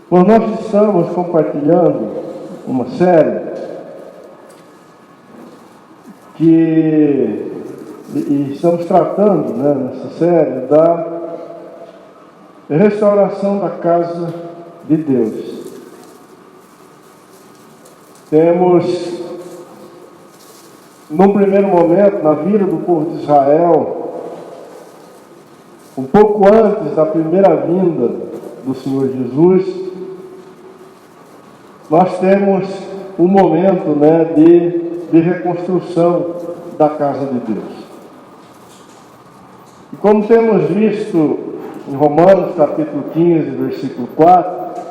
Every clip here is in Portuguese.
Pois nós estamos compartilhando uma série e estamos tratando, nessa série, da restauração da casa de Deus. Temos, num primeiro momento, na vida do povo de Israel, um pouco antes da primeira vinda do Senhor Jesus, nós temos um momento de reconstrução da casa de Deus. E como temos visto em Romanos capítulo 15, versículo 4,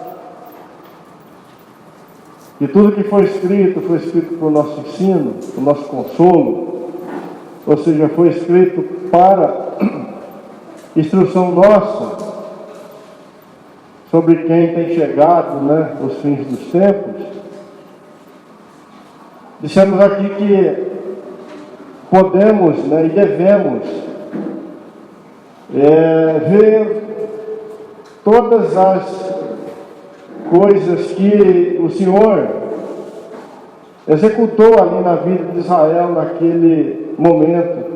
que tudo que foi escrito para o nosso ensino, para o nosso consolo, ou seja, foi escrito para instrução nossa, sobre quem tem chegado, os fins dos tempos. Dissemos aqui que podemos, e devemos ver todas as coisas que o Senhor executou ali na vida de Israel naquele momento,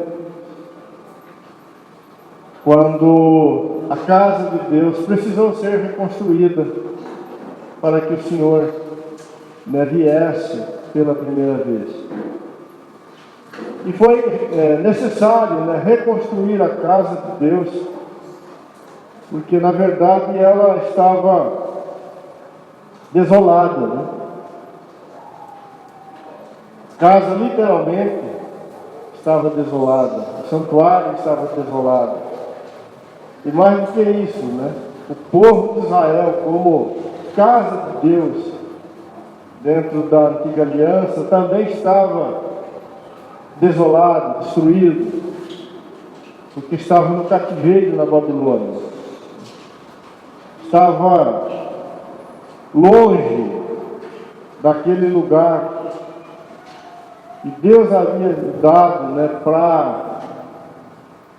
quando a casa de Deus precisou ser reconstruída para que o Senhor viesse pela primeira vez. E foi necessário reconstruir a casa de Deus, porque na verdade ela estava desolada. A casa literalmente estava desolada, o santuário estava desolado. E mais do que isso, o povo de Israel, como casa de Deus, dentro da antiga aliança, também estava desolado, destruído, porque estava no cativeiro na Babilônia. Estava longe daquele lugar que Deus havia dado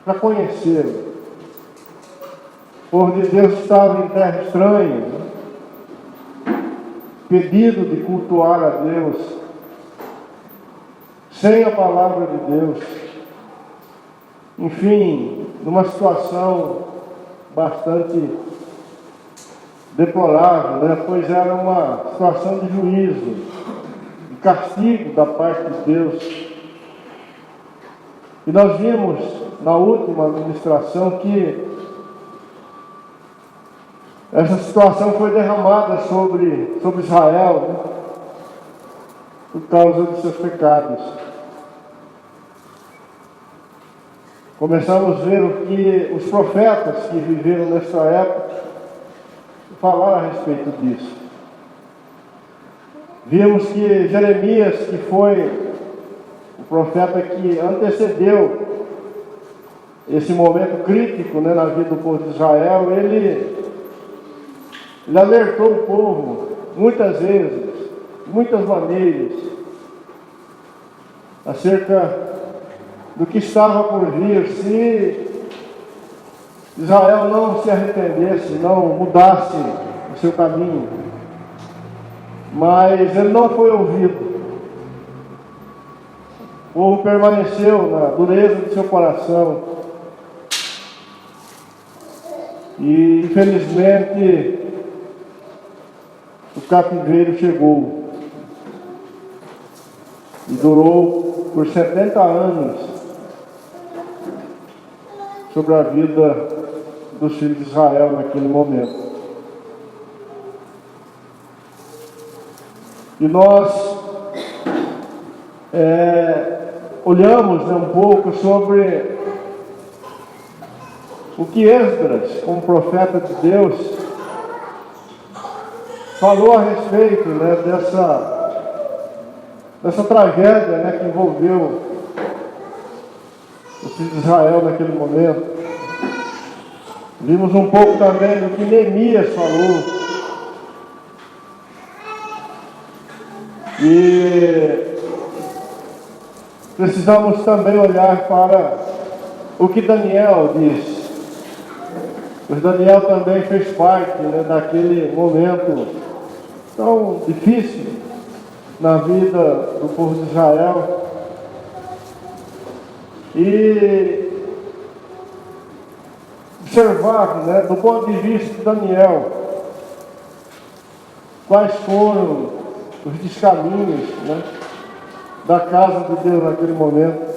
para conhecê-lo. O povo de Deus estava em terra estranha, pedido de cultuar a Deus, sem a palavra de Deus. Enfim, numa situação bastante deplorável, pois era uma situação de juízo, de castigo da parte de Deus. E nós vimos na última administração que essa situação foi derramada sobre Israel, por causa dos seus pecados. Começamos a ver o que os profetas que viveram nessa época falaram a respeito disso. Vimos que Jeremias, que foi o profeta que antecedeu esse momento crítico na vida do povo de Israel, ele alertou o povo muitas vezes, de muitas maneiras, acerca do que estava por vir se Israel não se arrependesse, não mudasse o seu caminho. Mas ele não foi ouvido. O povo permaneceu na dureza do seu coração. E infelizmente o cativeiro chegou e durou por 70 anos sobre a vida dos filhos de Israel naquele momento. E nós olhamos um pouco sobre o que Esdras, como profeta de Deus, falou a respeito dessa tragédia que envolveu os filhos de Israel naquele momento. Vimos um pouco também do que Neemias falou. E precisamos também olhar para o que Daniel diz. Mas Daniel também fez parte, né, daquele momento tão difícil na vida do povo de Israel. E observar, né, do ponto de vista de Daniel, quais foram os descaminhos, né, da casa de Deus naquele momento.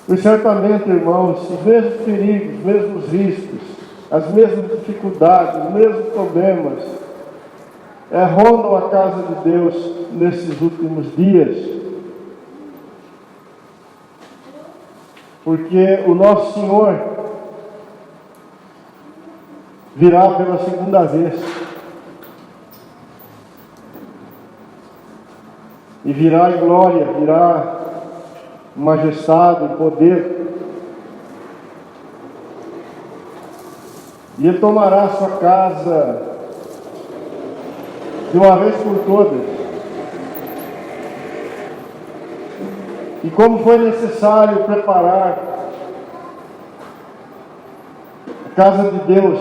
E certamente, irmãos, os mesmos perigos, os mesmos riscos, as mesmas dificuldades, os mesmos problemas rondam a casa de Deus nesses últimos dias. Porque o nosso Senhor virá pela segunda vez. E virá em glória, virá em majestade, em poder. E Ele tomará a sua casa de uma vez por todas. E como foi necessário preparar a casa de Deus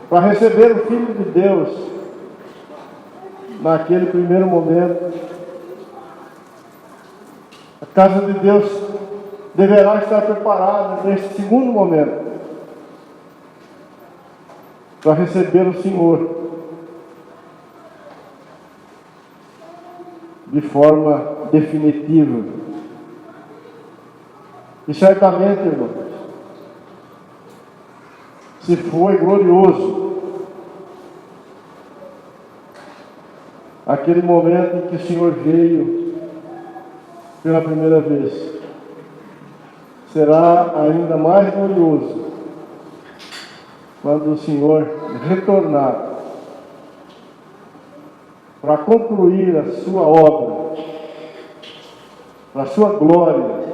para receber o Filho de Deus naquele primeiro momento, a casa de Deus deverá estar preparada neste segundo momento para receber o Senhor de forma definitiva. E certamente, irmãos, se foi glorioso aquele momento em que o Senhor veio pela primeira vez, será ainda mais glorioso quando o Senhor retornar para concluir a sua obra, para a sua glória,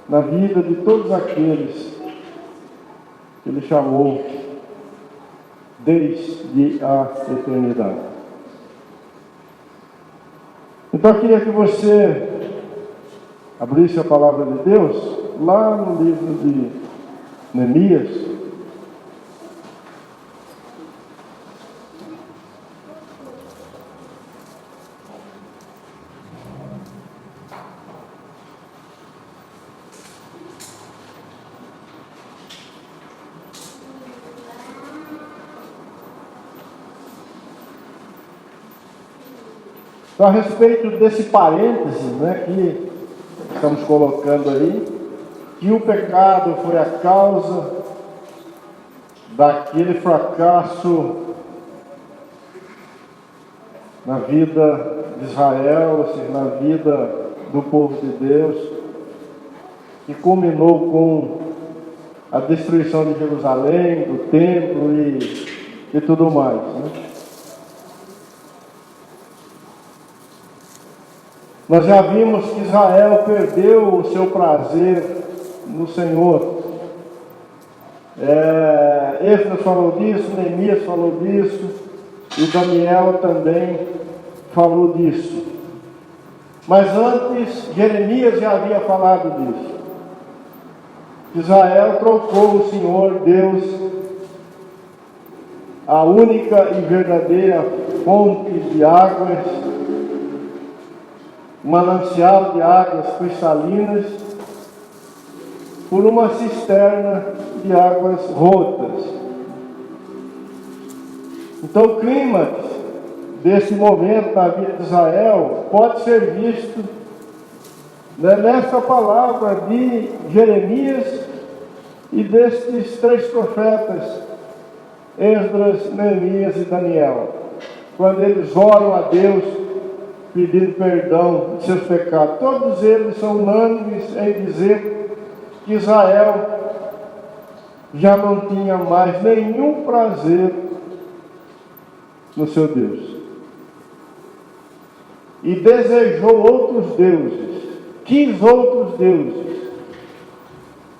na vida de todos aqueles que Ele chamou desde a eternidade. Então eu queria que você abrisse a palavra de Deus lá no livro de Neemias. Então, a respeito desse parênteses, né, que estamos colocando aí, que o pecado foi a causa daquele fracasso na vida de Israel, ou seja, na vida do povo de Deus, que culminou com a destruição de Jerusalém, do templo e tudo mais, né? Nós já vimos que Israel perdeu o seu prazer no Senhor. Esdras falou disso, Neemias falou disso, e Daniel também falou disso. Mas antes, Jeremias já havia falado disso. Israel trocou o Senhor Deus, a única e verdadeira fonte de águas, manancial de águas cristalinas, por uma cisterna de águas rotas. Então o clímax desse momento na vida de Israel pode ser visto, né, nessa palavra de Jeremias e destes três profetas, Esdras, Neemias e Daniel, quando eles oram a Deus pedindo perdão de seus pecados. Todos eles são unânimes em dizer que Israel já não tinha mais nenhum prazer no seu Deus e desejou outros deuses, quis outros deuses,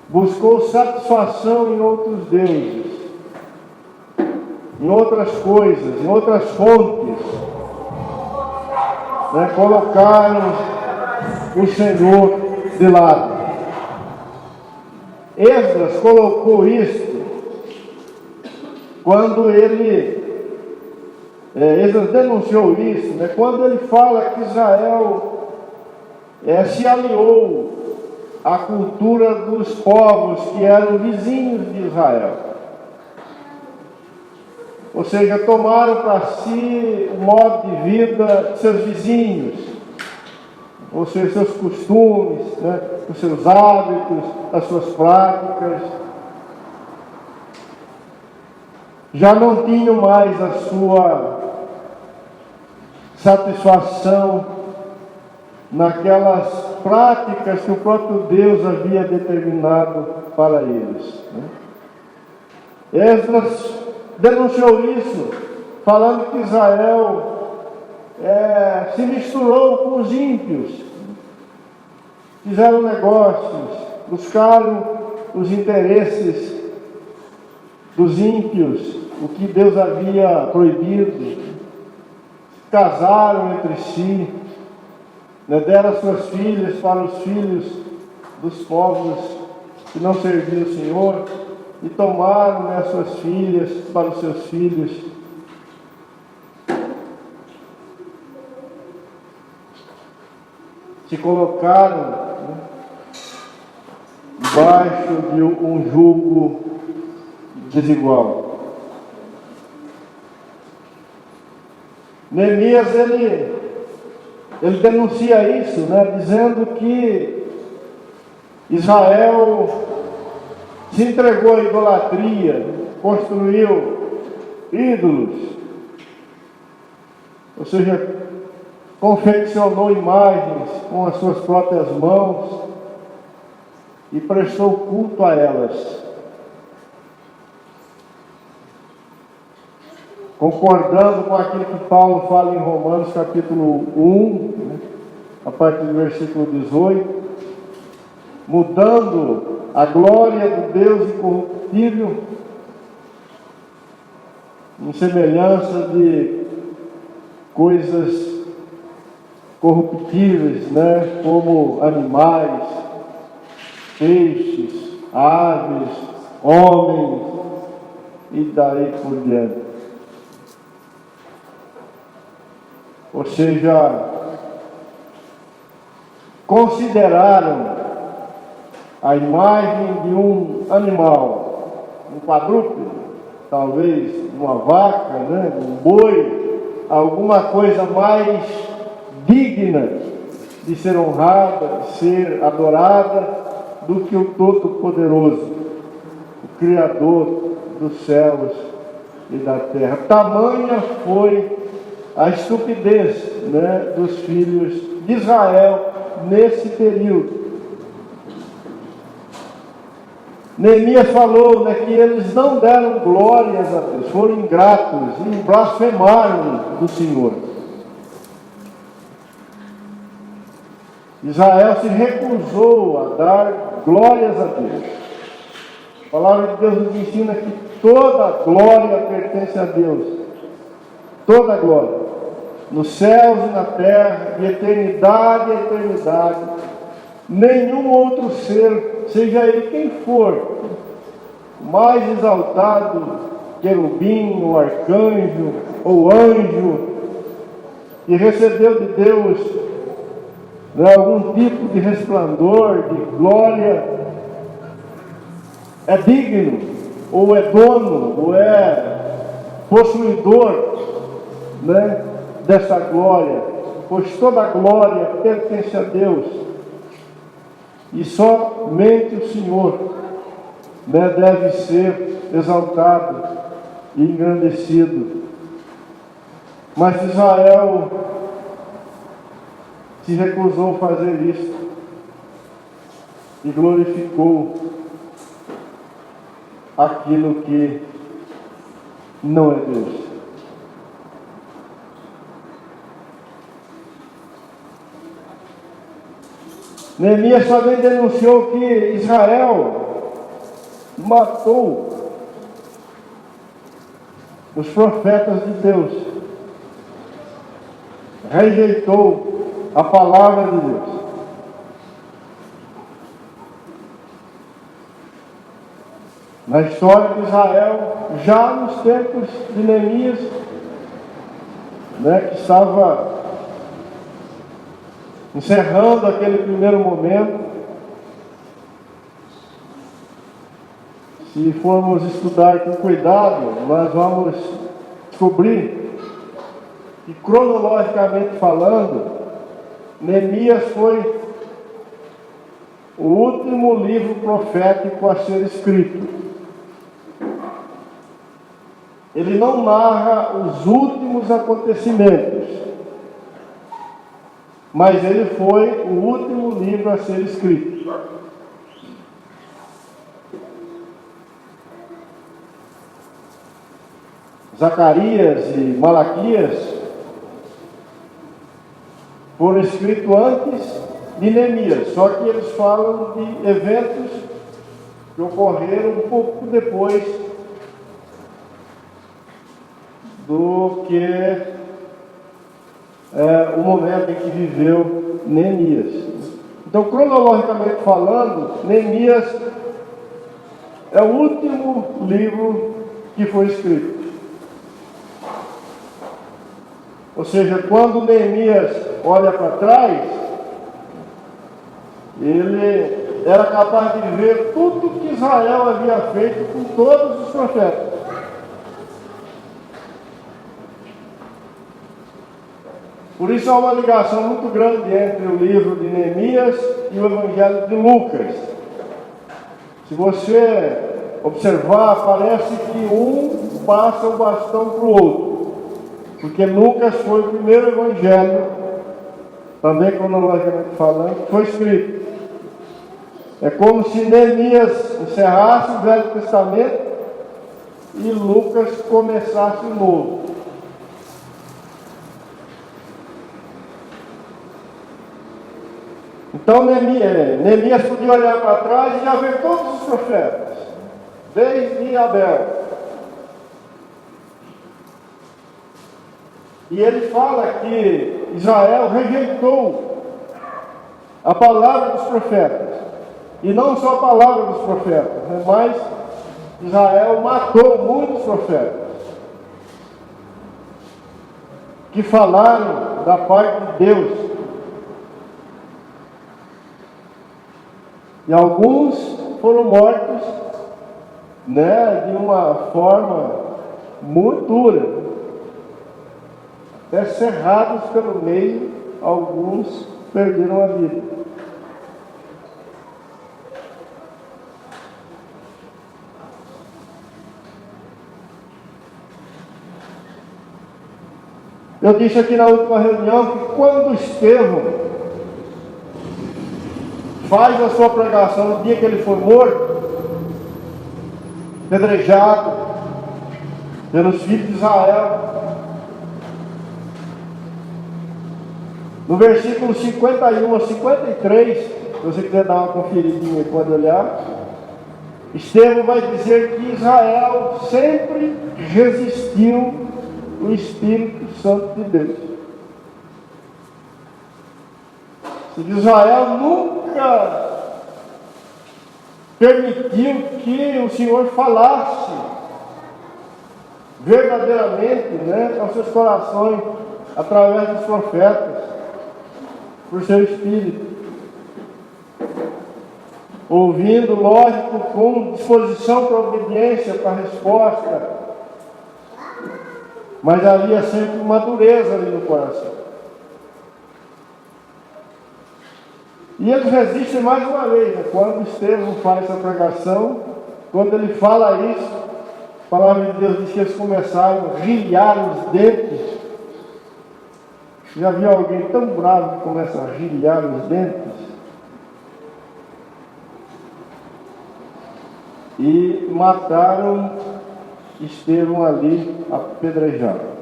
buscou satisfação em outros deuses, em outras coisas, em outras fontes, né? Colocaram o Senhor de lado. Esdras colocou isso quando Esdras denunciou isso, né? Quando ele fala que Israel se aliou à cultura dos povos que eram vizinhos de Israel. Ou seja, tomaram para si o modo de vida de seus vizinhos, ou seja, seus costumes, né? Os seus hábitos, as suas práticas. Já não tinham mais a sua satisfação naquelas práticas que o próprio Deus havia determinado para eles, né? Esdras denunciou isso, falando que Israel se misturou com os ímpios, fizeram negócios, buscaram os interesses dos ímpios, o que Deus havia proibido, casaram entre si, né, deram suas filhas para os filhos dos povos que não serviam o Senhor, e tomaram, né, suas filhas para os seus filhos. Se colocaram, né, debaixo de um jugo desigual. Neemias, ele denuncia isso, né, dizendo que Israel se entregou à idolatria, construiu ídolos, ou seja, confeccionou imagens com as suas próprias mãos e prestou culto a elas. Concordando com aquilo que Paulo fala em Romanos capítulo 1, né, a partir do versículo 18, mudando a glória do Deus incorruptível em semelhança de coisas corruptíveis, né, como animais, peixes, aves, homens e daí por diante. Ou seja, consideraram a imagem de um animal, um quadrúpede, talvez uma vaca, né, um boi, alguma coisa mais digna de ser honrada, de ser adorada, do que o Todo-Poderoso, o Criador dos céus e da terra. Tamanha foi a estupidez, né, dos filhos de Israel nesse período. Neemias falou, né, que eles não deram glórias a Deus, foram ingratos e blasfemaram do Senhor. Israel se recusou a dar glórias a Deus. A palavra de Deus nos ensina que toda glória pertence a Deus. Toda glória. Nos céus e na terra, de eternidade a eternidade. Nenhum outro ser, seja ele quem for, mais exaltado, querubim, ou arcanjo, ou anjo, e recebeu de Deus, né, algum tipo de resplandor, de glória, é digno, ou é dono, ou é possuidor, né, dessa glória, pois toda a glória pertence a Deus. E somente o Senhor, né, deve ser exaltado e engrandecido. Mas Israel se recusou a fazer isso e glorificou aquilo que não é Deus. Neemias também denunciou que Israel matou os profetas de Deus, rejeitou a palavra de Deus. na história de Israel, já nos tempos de Neemias, que estava encerrando aquele primeiro momento. Se formos estudar com cuidado, nós vamos descobrir que, cronologicamente falando, Neemias foi o último livro profético a ser escrito. Ele não narra os últimos acontecimentos, mas ele foi o último livro a ser escrito. Zacarias e Malaquias foram escritos antes de Neemias, só que eles falam de eventos que ocorreram um pouco depois do que o momento em que viveu Neemias. Então, cronologicamente falando, Neemias é o último livro que foi escrito. Ou seja, quando Neemias olha para trás, ele era capaz de ver tudo que Israel havia feito com todos os profetas. Por isso há uma ligação muito grande entre o livro de Neemias e o Evangelho de Lucas. Se você observar, parece que um passa o bastão para o outro, porque Lucas foi o primeiro evangelho, também cronologicamente falando, que foi escrito. É como se Neemias encerrasse o Velho Testamento e Lucas começasse o Novo. Então Neemias podia olhar para trás e já ver todos os profetas, desde Abel. E ele fala que Israel rejeitou a palavra dos profetas. E não só a palavra dos profetas, mas Israel matou muitos profetas que falaram da parte de Deus. E alguns foram mortos, de uma forma muito dura, até cerrados pelo meio, alguns perderam a vida. Eu disse aqui na última reunião que quando Estevão faz a sua pregação no dia que ele foi morto, apedrejado pelos filhos de Israel, no versículo 51 a 53, se você quiser dar uma conferidinha, pode olhar, Estevão vai dizer que Israel sempre resistiu o Espírito Santo de Deus. Israel nunca permitiu que o Senhor falasse verdadeiramente, aos seus corações, através dos profetas, por seu Espírito. Ouvindo, lógico, com disposição para obediência, para resposta, mas havia sempre uma dureza ali no coração. E eles resistem mais uma vez, quando Estevão faz essa pregação, quando ele fala isso, a palavra de Deus diz que eles começaram a rilhar os dentes. Já viu alguém tão bravo que começa a rilhar os dentes? E mataram Estevão ali apedrejado.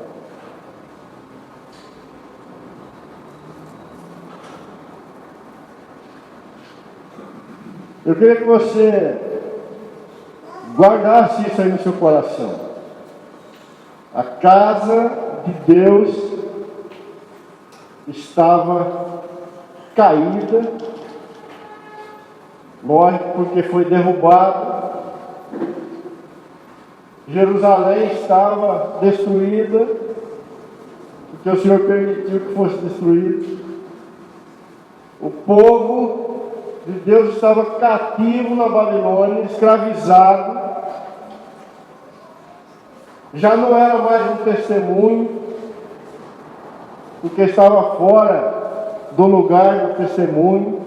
Eu queria que você guardasse isso aí no seu coração. A casa de Deus estava caída, lógico, porque foi derrubada Jerusalém estava destruída, porque o Senhor permitiu que fosse destruído. O povo de Deus estava cativo na Babilônia, escravizado. Já não era mais um testemunho, porque estava fora do lugar do testemunho.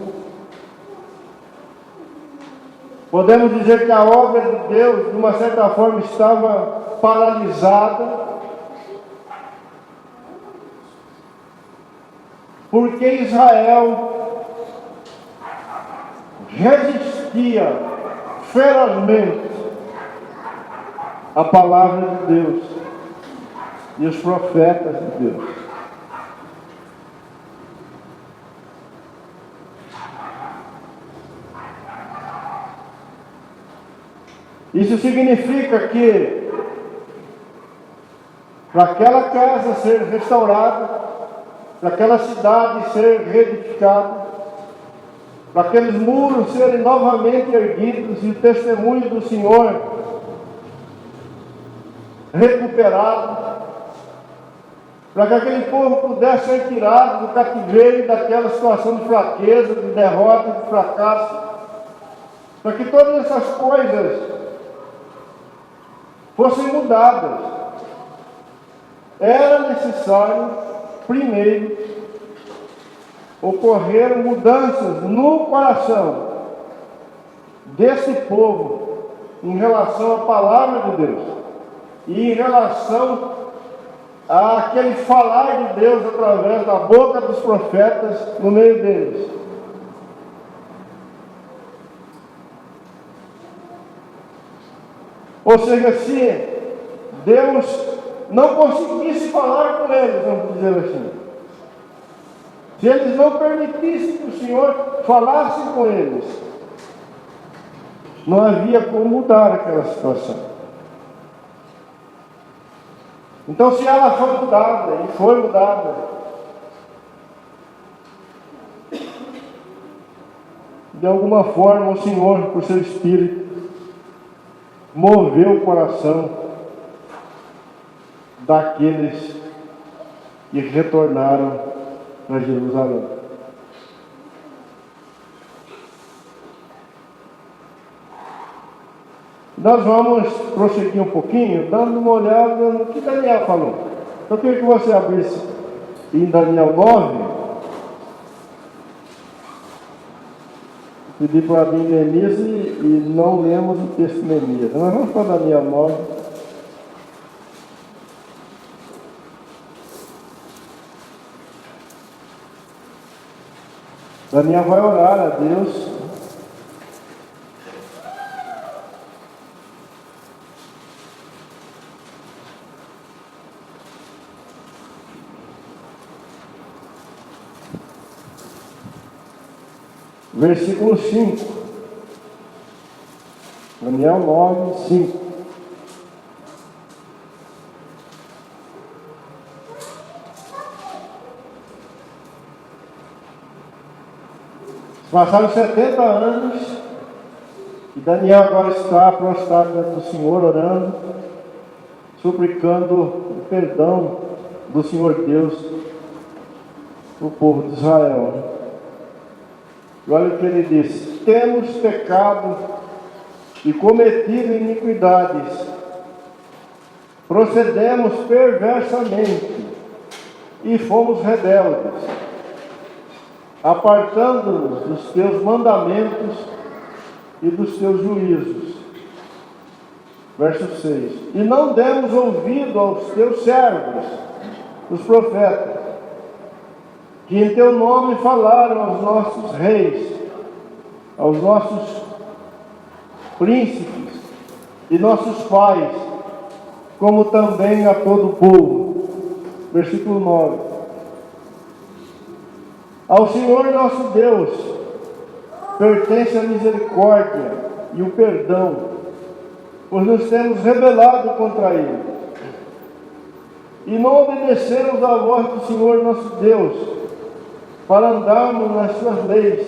Podemos dizer que a obra de Deus, de uma certa forma, estava paralisada, porque Israel resistia ferozmente à palavra de Deus e os profetas de Deus. Isso significa que, para aquela casa ser restaurada, para aquela cidade ser reedificada, para aqueles muros serem novamente erguidos e o testemunho do Senhor recuperado, para que aquele povo pudesse ser tirado do cativeiro, daquela situação de fraqueza, de derrota, de fracasso, para que todas essas coisas fossem mudadas. Era necessário, primeiro, ocorrer mudanças no coração desse povo em relação à palavra de Deus e em relação àquele falar de Deus através da boca dos profetas no meio deles. Ou seja, se Deus não conseguisse falar com eles, vamos dizer assim, se eles não permitissem que o Senhor falasse com eles, não havia como mudar aquela situação. Então, se ela foi mudada, e foi mudada, de alguma forma o Senhor, por seu Espírito, moveu o coração daqueles que retornaram para Jerusalém. Nós vamos prosseguir um pouquinho, dando uma olhada no que Daniel falou. Então, eu queria que você abrisse em Daniel 9. Pedi para abrir Neemias e não lemos o texto de Neemias. Nós vamos para Daniel 9. Daniel vai orar a Deus. Versículo 5. Daniel 9, 5. Passaram 70 anos e Daniel agora está prostrado diante do Senhor, orando, suplicando o perdão do Senhor Deus para o povo de Israel. E olha o que ele diz: temos pecado e cometido iniquidades, procedemos perversamente e fomos rebeldes, apartando-nos dos teus mandamentos e dos teus juízos. Verso 6. E não demos ouvido aos teus servos, os profetas, que em teu nome falaram aos nossos reis, aos nossos príncipes e nossos pais, como também a todo o povo. Versículo 9. Ao Senhor nosso Deus pertence a misericórdia e o perdão, pois nos temos rebelado contra Ele, e não obedecemos à voz do Senhor nosso Deus, para andarmos nas suas leis,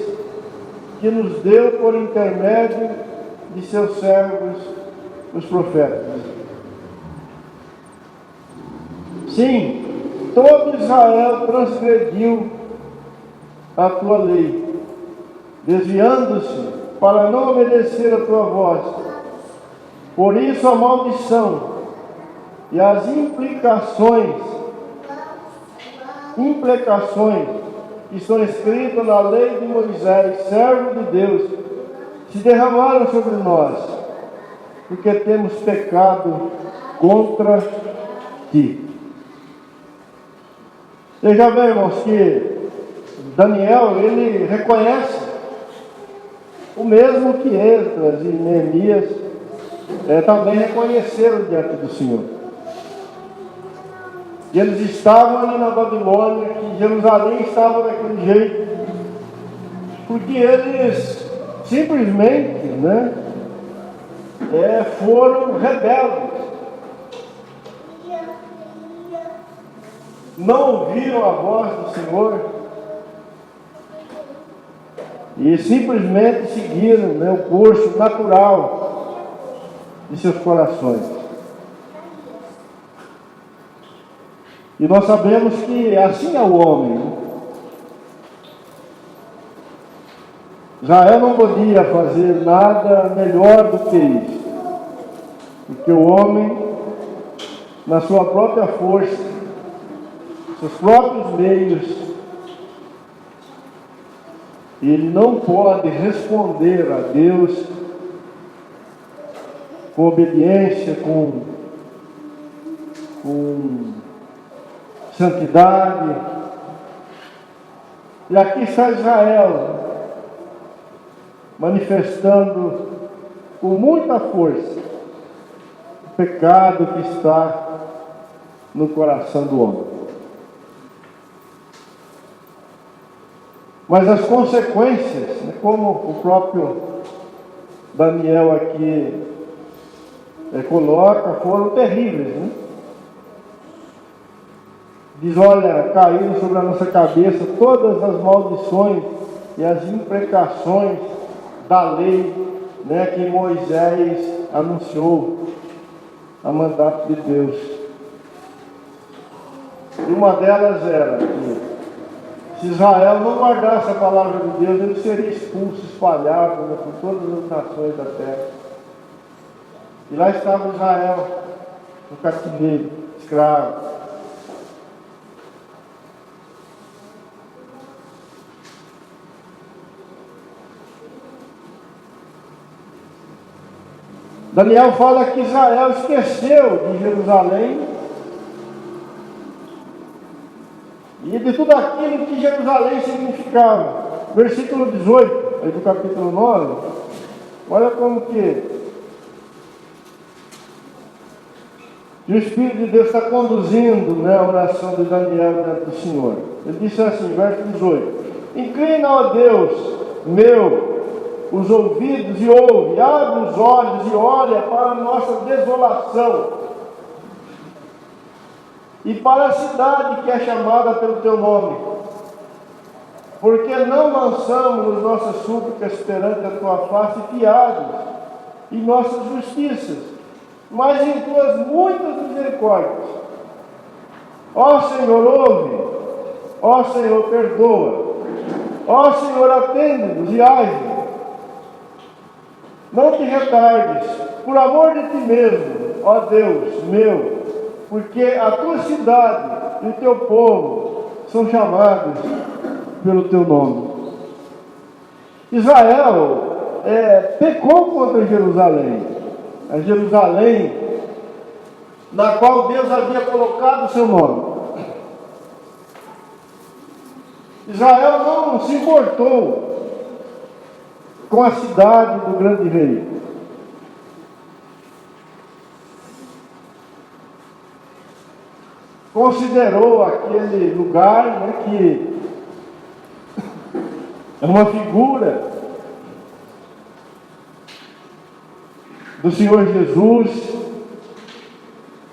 que nos deu por intermédio de seus servos, os profetas. Sim, todo Israel transgrediu a tua lei, desviando-se para não obedecer a tua voz. Por isso a maldição e as implicações que estão escritas na lei de Moisés, servo de Deus, se derramaram sobre nós, porque temos pecado contra ti. Veja bem, irmãos, que Daniel, ele reconhece o mesmo que Esdras e Neemias também reconheceram diante do Senhor. E eles estavam ali na Babilônia, que Jerusalém estava daquele jeito, porque eles simplesmente, foram rebeldes. Não ouviram a voz do Senhor e simplesmente seguiram o curso natural de seus corações. E nós sabemos que assim é o homem. Israel não podia fazer nada melhor do que isso, porque o homem, na sua própria força, seus próprios meios, ele não pode responder a Deus com obediência, com santidade. E aqui está Israel manifestando com muita força o pecado que está no coração do homem. Mas as consequências, como o próprio Daniel aqui coloca, foram terríveis. Diz, olha, caíram sobre a nossa cabeça todas as maldições e as imprecações da lei, que Moisés anunciou a mandato de Deus. E uma delas era que se Israel não guardasse a palavra de Deus, ele seria expulso, espalhado por todas as nações da terra. E lá estava Israel, no cativeiro, escravo. Daniel fala que Israel esqueceu de Jerusalém e de tudo aquilo que Jerusalém significava. Versículo 18, aí do capítulo 9, olha como que o Espírito de Deus está conduzindo a oração de Daniel diante do Senhor. Ele disse assim, verso 18: inclina, ó Deus meu, os ouvidos e ouve, abre os olhos e olha para a nossa desolação e para a cidade que é chamada pelo teu nome, porque não lançamos nossas súplicas perante a tua face fiados em nossas justiças, mas em tuas muitas misericórdias. Ó Senhor, ouve, ó Senhor, perdoa, ó Senhor, atende-nos e age. Não te retardes, por amor de ti mesmo, ó Deus meu, porque a tua cidade e o teu povo são chamados pelo teu nome. Israel pecou contra Jerusalém, a Jerusalém na qual Deus havia colocado o seu nome. Israel não se importou com a cidade do grande rei. Considerou aquele lugar que é uma figura do Senhor Jesus,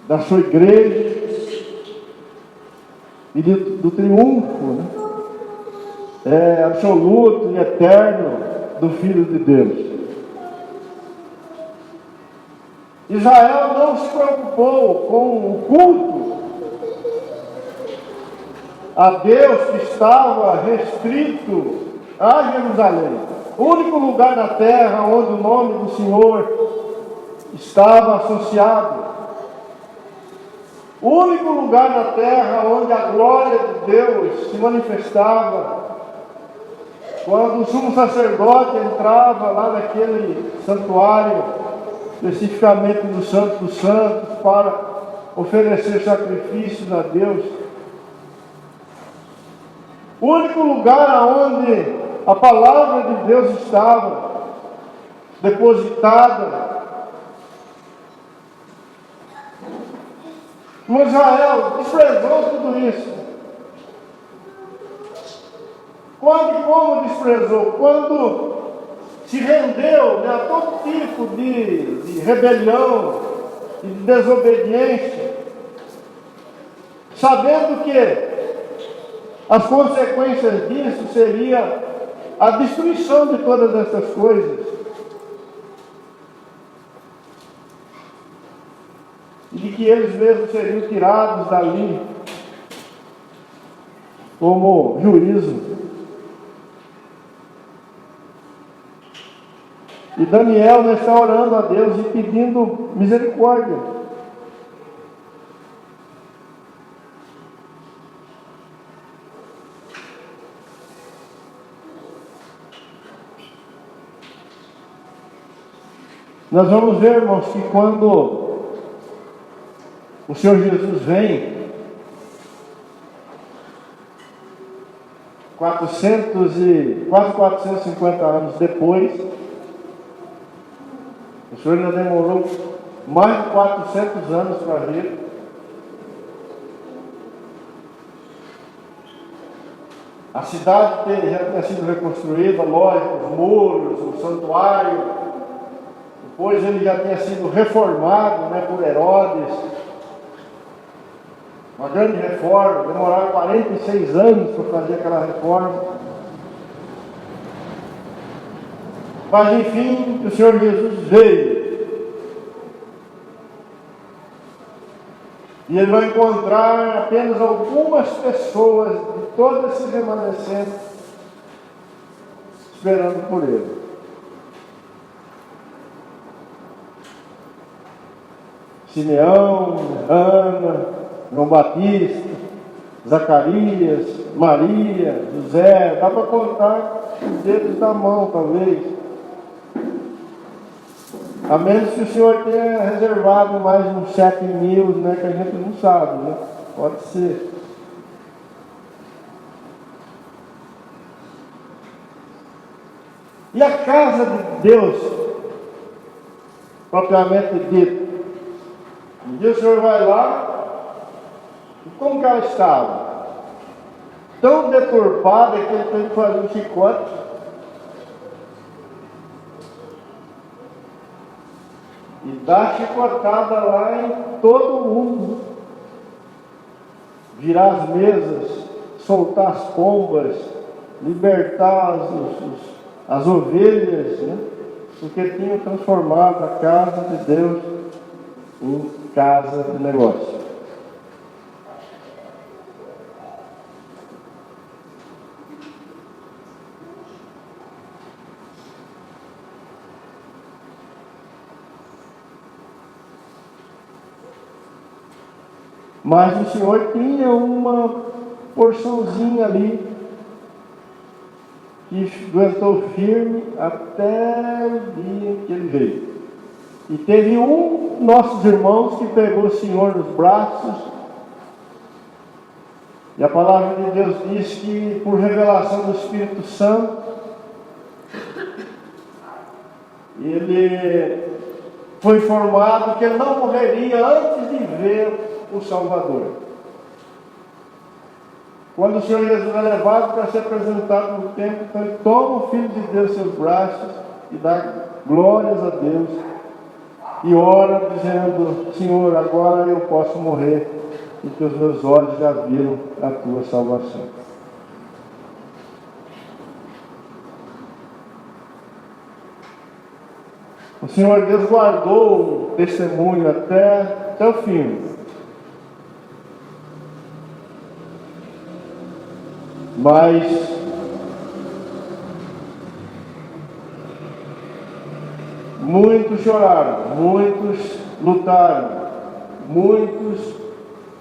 da sua igreja e do triunfo absoluto e eterno do Filho de Deus. Israel não se preocupou com o culto a Deus que estava restrito a Jerusalém. O único lugar na terra onde o nome do Senhor estava associado. O único lugar na terra onde a glória de Deus se manifestava. Quando o sumo sacerdote entrava lá naquele santuário, especificamente no Santo dos Santos, para oferecer sacrifícios a Deus. O único lugar onde a palavra de Deus estava depositada. Mas Israel desprezou tudo isso. Quando e como desprezou? Quando se rendeu, né, a todo tipo de rebelião e de desobediência, sabendo que as consequências disso seria a destruição de todas essas coisas. E de que eles mesmos seriam tirados dali como juízo. E Daniel está orando a Deus e pedindo misericórdia. Nós vamos ver, irmãos, que quando o Senhor Jesus vem, quase 450 anos depois, o Senhor ainda demorou mais de 400 anos para vir. A cidade já tinha sido reconstruída, lógico, os muros, o santuário. Depois ele já tinha sido reformado, né, por Herodes. Uma grande reforma, demoraram 46 anos para fazer aquela reforma. Mas enfim, o Senhor Jesus veio. E ele vai encontrar apenas algumas pessoas de todos esses remanescentes esperando por ele. Simeão, Ana, João Batista, Zacarias, Maria, José, dá para contar os dedos da mão, talvez. A menos que o Senhor tenha reservado mais uns 7.000, né, que a gente não sabe, né? Pode ser. E a casa de Deus, propriamente dita, um dia o Senhor vai lá, e como que ela estava? Tão deturpada que ele tem que fazer um chicote. E dar chicotada lá em todo mundo. Virar as mesas, soltar as pombas, libertar as ovelhas, né? Porque tinham transformado a casa de Deus em casa de negócio. Mas o Senhor tinha uma porçãozinha ali que aguentou firme até o dia que ele veio. E teve um nossos irmãos que pegou o Senhor nos braços. E a palavra de Deus diz que, por revelação do Espírito Santo, ele foi informado que ele não morreria antes de ver o Salvador. Quando o Senhor Jesus é levado para ser apresentado no templo, então ele toma o Filho de Deus em seus braços e dá glórias a Deus e ora dizendo: Senhor, agora eu posso morrer, porque os meus olhos já viram a tua salvação. O Senhor Deus guardou o testemunho até o fim. Mas muitos choraram, muitos lutaram, muitos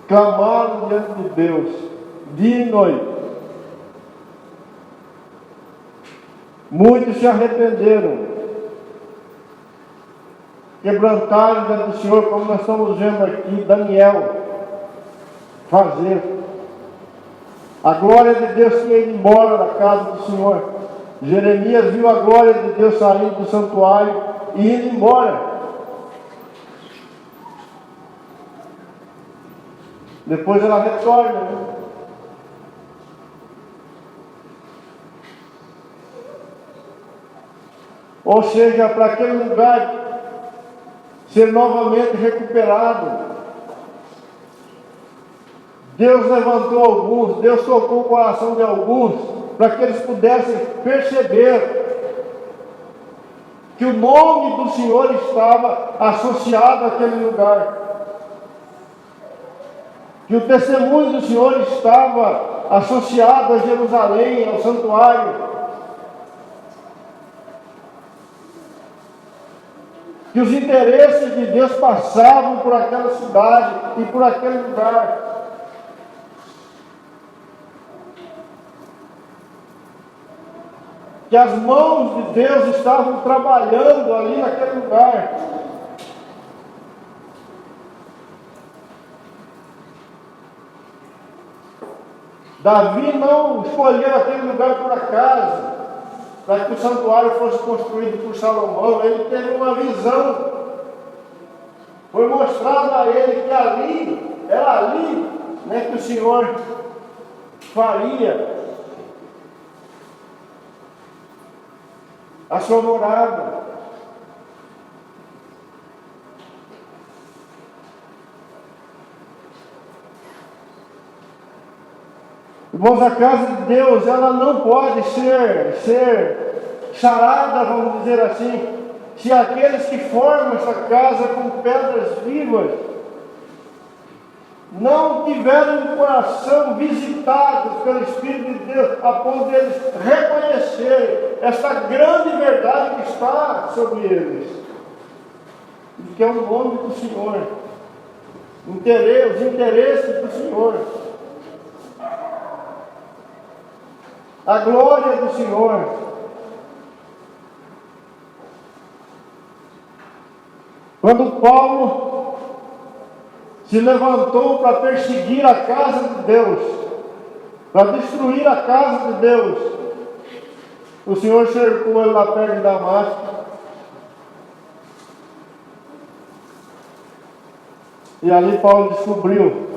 clamaram diante de Deus, dia e noite. Muitos se arrependeram, quebrantaram diante do Senhor, como nós estamos vendo aqui Daniel fazer. A glória de Deus tinha ido embora da casa do Senhor. Jeremias viu a glória de Deus saindo do santuário e indo embora. Depois ela retorna, né? Ou seja, para aquele lugar ser novamente recuperado, Deus levantou alguns, Deus tocou o coração de alguns, para que eles pudessem perceber que o nome do Senhor estava associado àquele lugar, que o testemunho do Senhor estava associado a Jerusalém, ao santuário, que os interesses de Deus passavam por aquela cidade e por aquele lugar. Que as mãos de Deus estavam trabalhando ali naquele lugar. Davi não escolheu aquele lugar por acaso, para que o santuário fosse construído por Salomão. Ele teve uma visão. Foi mostrado a ele que ali, era ali, né, que o Senhor faria a sua morada. Irmãos, a casa de Deus, ela não pode ser sarada, vamos dizer assim, se aqueles que formam essa casa com pedras vivas não tiverem o coração visitado pelo Espírito de Deus, a ponto de eles reconhecerem essa grande verdade que está sobre eles, e que é o nome do Senhor, os interesses do Senhor, a glória do Senhor. Quando Paulo se levantou para perseguir a casa de Deus, para destruir a casa de Deus, o Senhor cercou ele lá perto de Damasco. E ali Paulo descobriu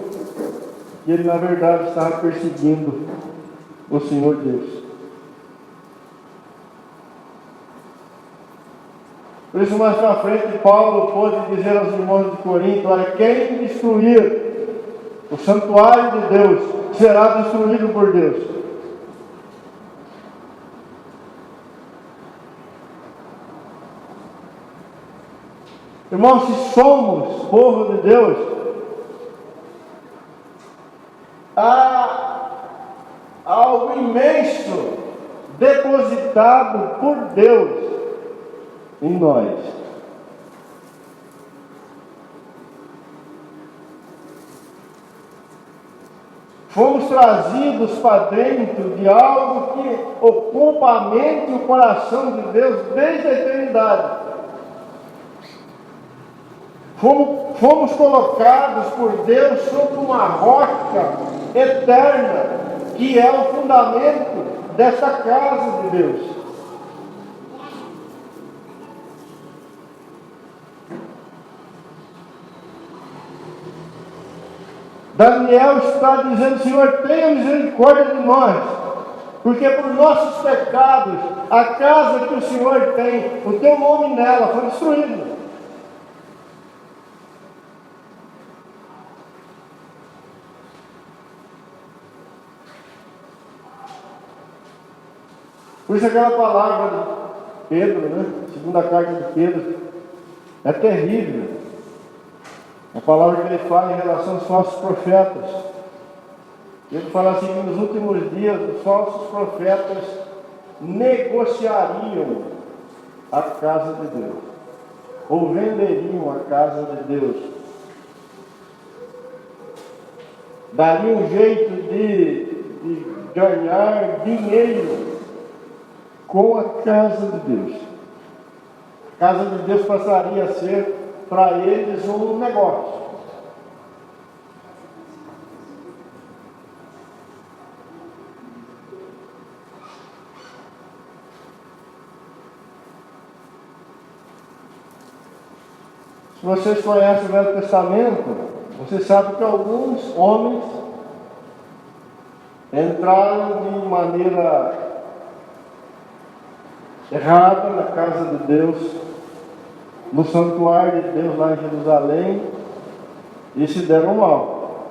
que ele na verdade estava perseguindo o Senhor Deus. Por isso, mais para frente, Paulo pôde dizer aos irmãos de Corinto: olha, quem destruir o santuário de Deus será destruído por Deus. Irmãos, se somos povo de Deus, há algo imenso depositado por Deus em nós. Fomos trazidos para dentro de algo que ocupa a mente e o coração de Deus desde a eternidade. Fomos colocados por Deus sobre uma rocha eterna, que é o fundamento dessa casa de Deus. Daniel está dizendo: Senhor, tenha misericórdia de nós, porque por nossos pecados, a casa que o Senhor tem, o teu nome nela, foi destruída. Por isso aquela palavra de Pedro, né? Segunda carta de Pedro, é terrível. A palavra que ele fala em relação aos falsos profetas. Ele fala assim que nos últimos dias os falsos profetas negociariam a casa de Deus, ou venderiam a casa de Deus, dariam um jeito de ganhar dinheiro com a casa de Deus. A casa de Deus passaria a ser para eles um negócio. Se vocês conhecem o Velho Testamento, vocês sabem que alguns homens entraram de maneira errada na casa de Deus, no santuário de Deus lá em Jerusalém, e se deram mal.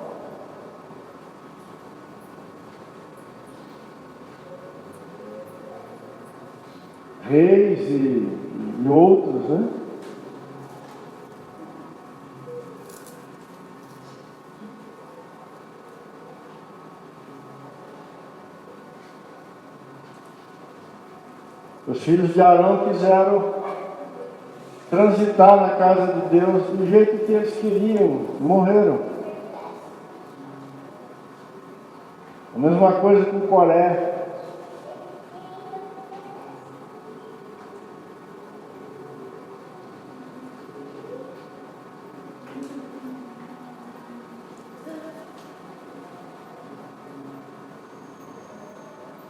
Reis e outros, né? Os filhos de Arão quiseram transitar na casa de Deus do jeito que eles queriam, morreram. A mesma coisa com Coré.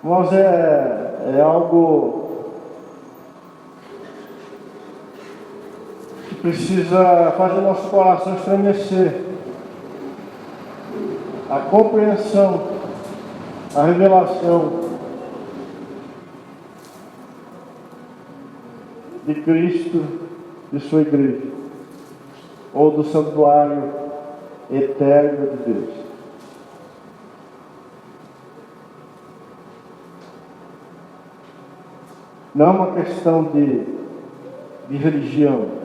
Mas é algo que precisa fazer nosso coração estremecer. A compreensão, a revelação de Cristo, de sua igreja, ou do santuário eterno de Deus. Não é uma questão de religião.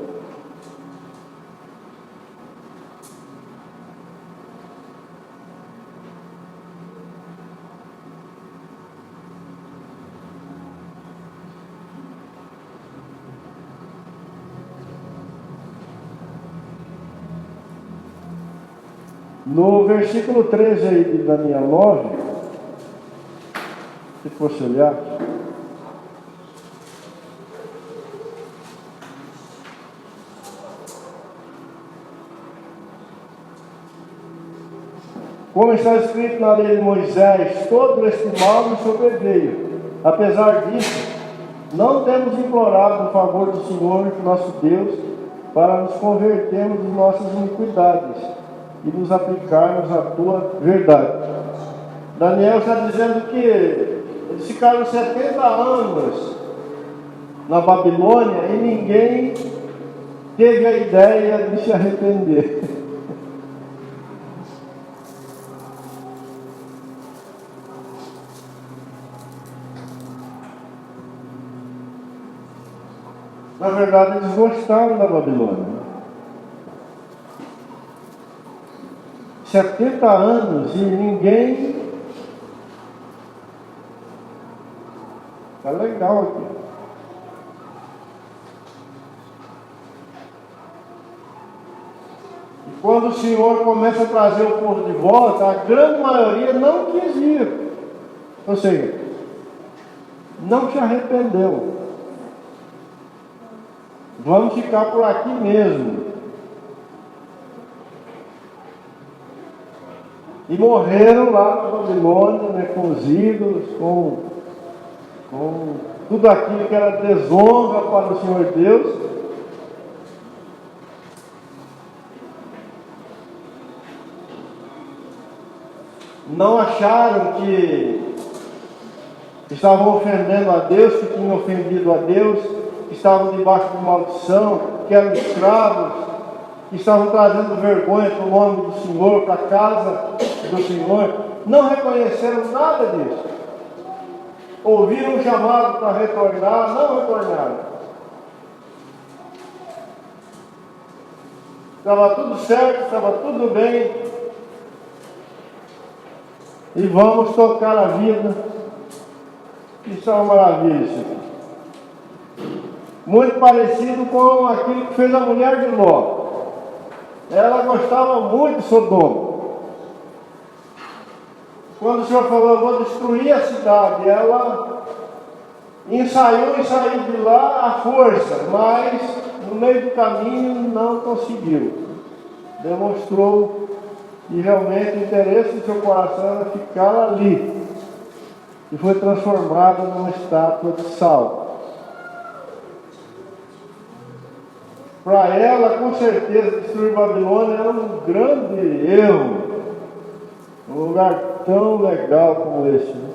No versículo 13 aí de Daniel 9, se fosse olhar, como está escrito na lei de Moisés, todo este mal nos sobreveio. Apesar disso, não temos implorado o favor do Senhor, nosso Deus, para nos convertermos de nossas iniquidades e nos aplicarmos à tua verdade. Daniel está dizendo que eles ficaram 70 anos na Babilônia e ninguém teve a ideia de se arrepender. Na verdade, eles gostaram da Babilônia. 70 anos e ninguém... Está legal aqui. E quando o Senhor começa a trazer o povo de volta, a grande maioria não quis ir. Ou seja, não se arrependeu. Vamos ficar por aqui mesmo. E morreram lá na Babilônia, né, com os ídolos, com tudo aquilo que era desonra para o Senhor Deus. Não acharam que estavam ofendendo a Deus, que tinham ofendido a Deus, que estavam debaixo de maldição, que eram escravos, que estavam trazendo vergonha para o nome do Senhor, para a casa do Senhor. Não reconheceram nada disso. Ouviram um chamado para retornar, não retornaram. Estava tudo certo, estava tudo bem. e vamos tocar a vida. Isso é uma maravilha, isso aqui. Muito parecido com aquilo que fez a mulher de Ló. Ela gostava muito de Sodoma. Quando o Senhor falou, eu vou destruir a cidade, ela ensaiou em sair de lá à força, mas no meio do caminho não conseguiu. Demonstrou que realmente o interesse do seu coração era ficar ali. E foi transformada numa estátua de sal. Para ela, com certeza, destruir Babilônia era um grande erro. Um lugar tão legal como esse, né?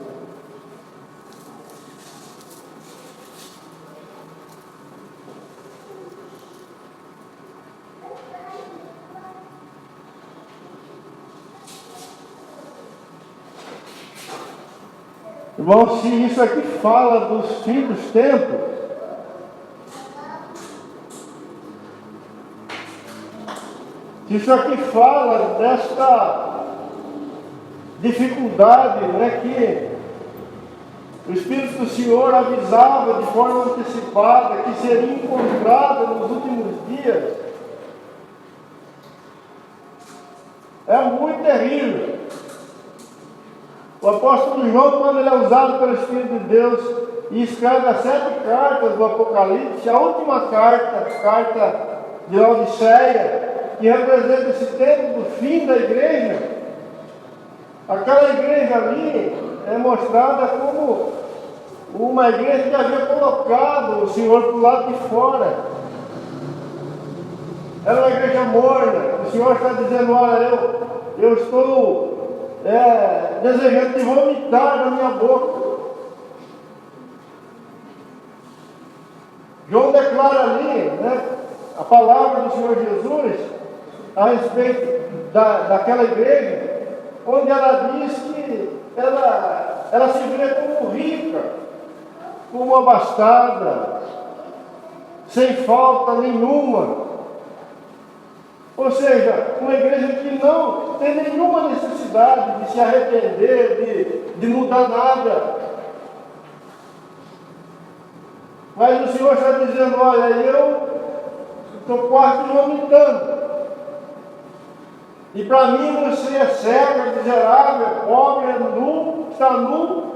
Irmão, se isso aqui fala dos fins dos tempos, se isso aqui fala desta dificuldade, né, que o Espírito do Senhor avisava de forma antecipada que seria encontrada nos últimos dias, é muito terrível. O apóstolo João, quando ele é usado pelo Espírito de Deus e escreve as 7 cartas do Apocalipse, a última carta, a carta de Laodiceia, que representa esse tempo do fim da igreja, aquela igreja ali é mostrada como uma igreja que havia colocado o Senhor para o lado de fora. Era uma igreja morna. O Senhor está dizendo, olha, eu estou desejando te vomitar na minha boca. João declara ali, né, a palavra do Senhor Jesus a respeito daquela igreja, onde ela diz que ela se vê como rica, como abastada, sem falta nenhuma. Ou seja, uma igreja que não tem nenhuma necessidade de se arrepender, de mudar nada. Mas o Senhor está dizendo, olha, eu estou quase vomitando. E para mim você é cego, é miserável, é pobre, é nu, está nu.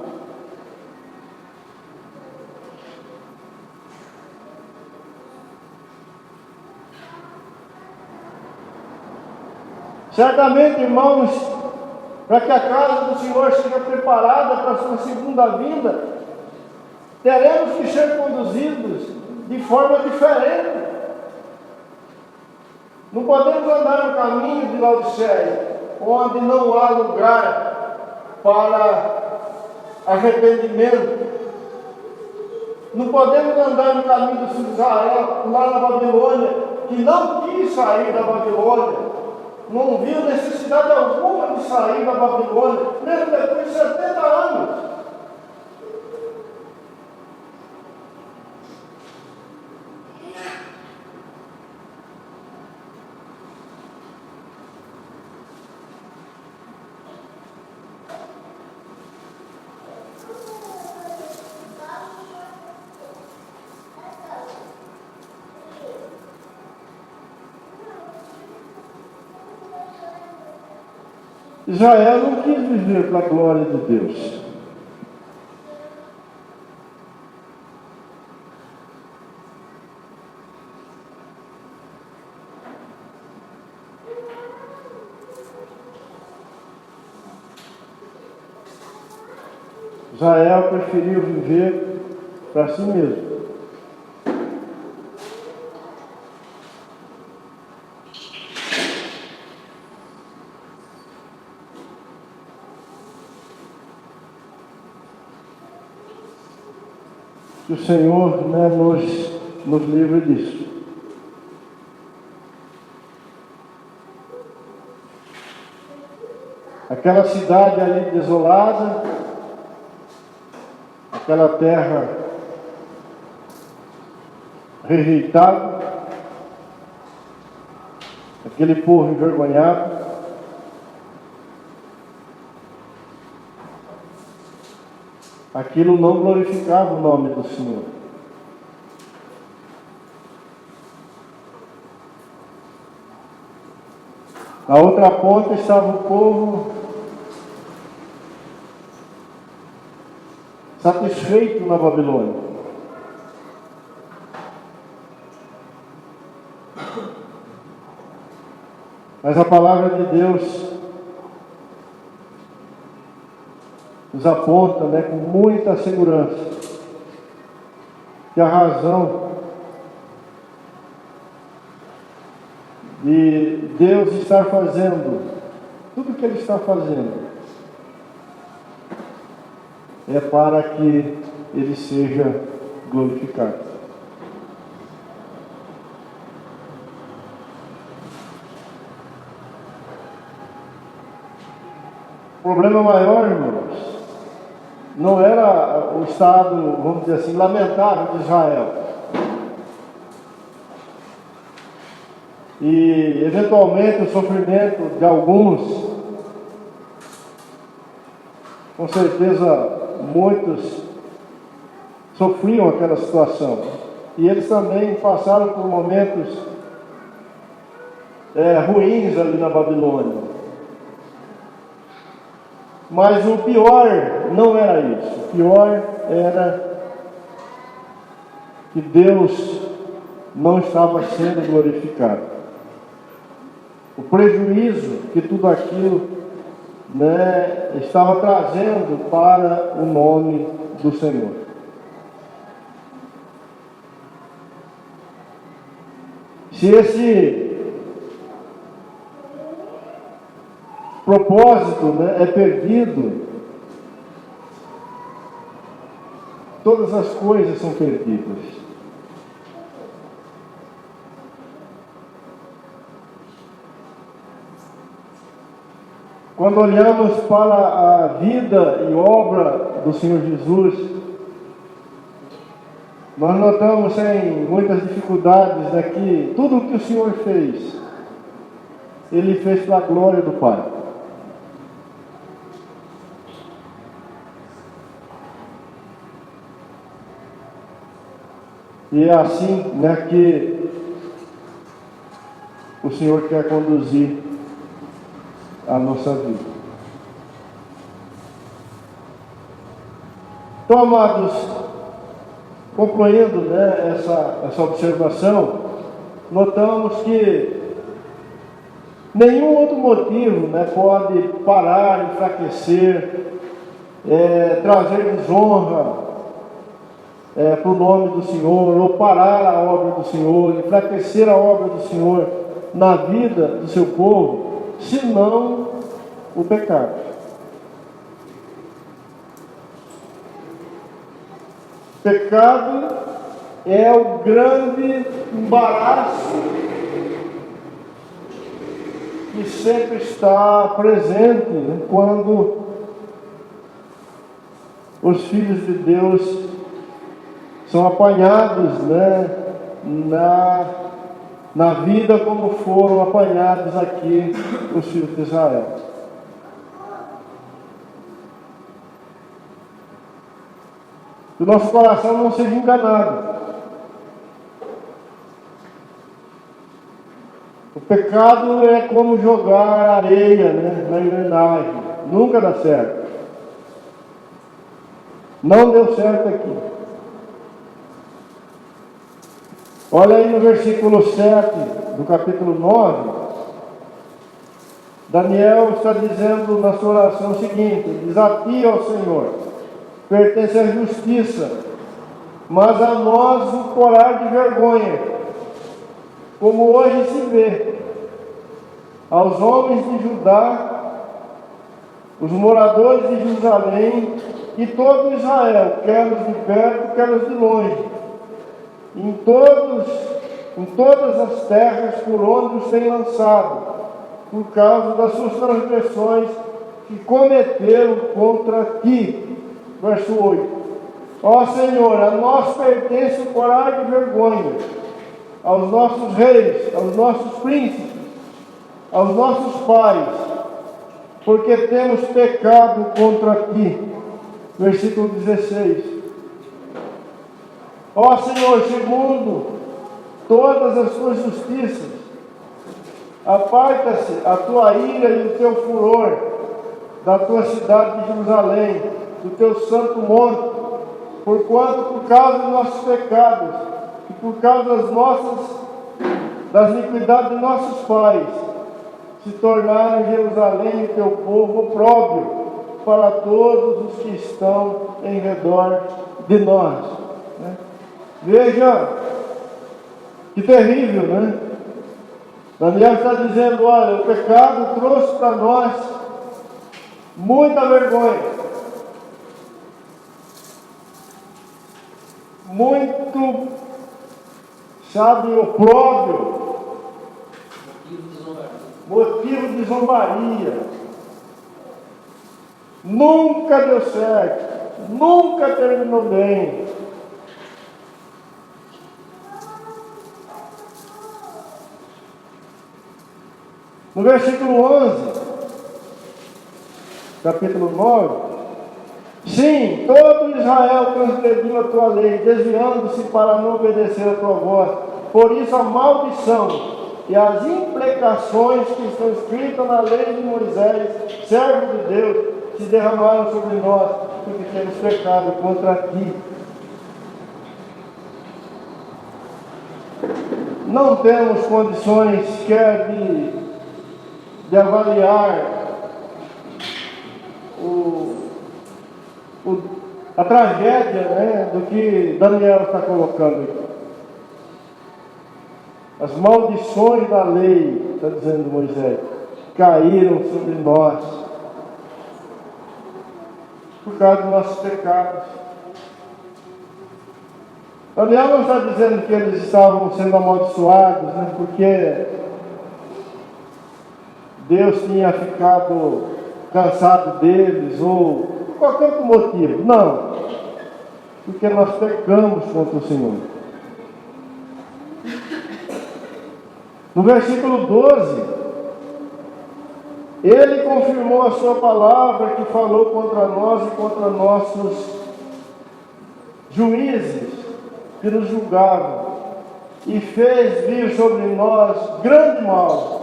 Certamente, irmãos, para que a casa do Senhor seja preparada para a sua segunda vinda, teremos que ser conduzidos de forma diferente. Não podemos andar no caminho de Laodiceia, onde não há lugar para arrependimento. Não podemos andar no caminho de Israel, lá na Babilônia, que não quis sair da Babilônia. Não viu necessidade alguma de sair da Babilônia, mesmo depois de 70 anos. Israel não quis viver para a glória de Deus. Israel preferiu viver para si mesmo. Que o Senhor, né, nos livre disso. Aquela cidade ali desolada, aquela terra rejeitada, aquele povo envergonhado, aquilo não glorificava o nome do Senhor. Na outra ponta estava o povo satisfeito na Babilônia. Mas a palavra de Deus nos aponta, com muita segurança, que a razão de Deus estar fazendo tudo o que Ele está fazendo é para que Ele seja glorificado. O problema maior, irmãos, não era o estado, vamos dizer assim, lamentável de Israel. E, eventualmente, o sofrimento de alguns, com certeza, muitos sofriam aquela situação. E eles também passaram por momentos ruins ali na Babilônia. Mas o pior não era isso. O pior era que Deus não estava sendo glorificado. O prejuízo que tudo aquilo estava trazendo para o nome do Senhor. Se esse propósito é perdido, todas as coisas são perdidas. Quando olhamos para a vida e obra do Senhor Jesus, nós notamos sem muitas dificuldades que tudo o que o Senhor fez, Ele fez para a glória do Pai. E é assim que o Senhor quer conduzir a nossa vida. Então, amados, concluindo essa observação, notamos que nenhum outro motivo pode parar, enfraquecer, trazer desonra para o nome do Senhor, ou parar a obra do Senhor, enfraquecer a obra do Senhor na vida do seu povo, senão o pecado. Pecado é o grande embaraço que sempre está presente quando os filhos de Deus são apanhados na vida como foram apanhados aqui os filhos de Israel. Que o nosso coração não seja enganado. O pecado é como jogar areia na engrenagem. Nunca dá certo. Não deu certo aqui. Olha aí no versículo 7 do capítulo 9. Daniel está dizendo na sua oração o seguinte: desafio ao Senhor, pertence à justiça, mas a nós o corar de vergonha, como hoje se vê, aos homens de Judá, os moradores de Jerusalém e todo Israel, quer os de perto, quer os de longe, em todas as terras por onde os tem lançado, por causa das suas transgressões que cometeram contra ti. Verso 8. Ó Senhor, a nós pertence o corar de vergonha, aos nossos reis, aos nossos príncipes, aos nossos pais, porque temos pecado contra ti. Versículo 16. Ó Senhor, segundo todas as tuas justiças, aparta-se a tua ira e o teu furor da tua cidade de Jerusalém, do teu santo monte, porquanto por causa dos nossos pecados e por causa das iniquidades de nossos pais, se tornaram em Jerusalém o teu povo opróbrio para todos os que estão em redor de nós. Né? Veja que terrível, né? Daniel está dizendo, olha, o pecado trouxe para nós muita vergonha, muito, sabe, opróbrio, motivo de zombaria. Nunca deu certo, nunca terminou bem. No versículo 11, capítulo 9, sim, todo Israel transgrediu a tua lei, desviando-se para não obedecer a tua voz. Por isso a maldição e as imprecações que estão escritas na lei de Moisés, servo de Deus, se derramaram sobre nós, porque temos pecado contra ti. Não temos condições sequer de avaliar a tragédia, né, do que Daniel está colocando aqui. As maldições da lei, está dizendo Moisés, caíram sobre nós por causa dos nossos pecados. Daniel não está dizendo que eles estavam sendo amaldiçoados, né, porque Deus tinha ficado cansado deles ou por qualquer outro motivo. Não, porque nós pecamos contra o Senhor. No versículo 12, ele confirmou a sua palavra que falou contra nós e contra nossos juízes que nos julgavam, e fez vir sobre nós grande mal,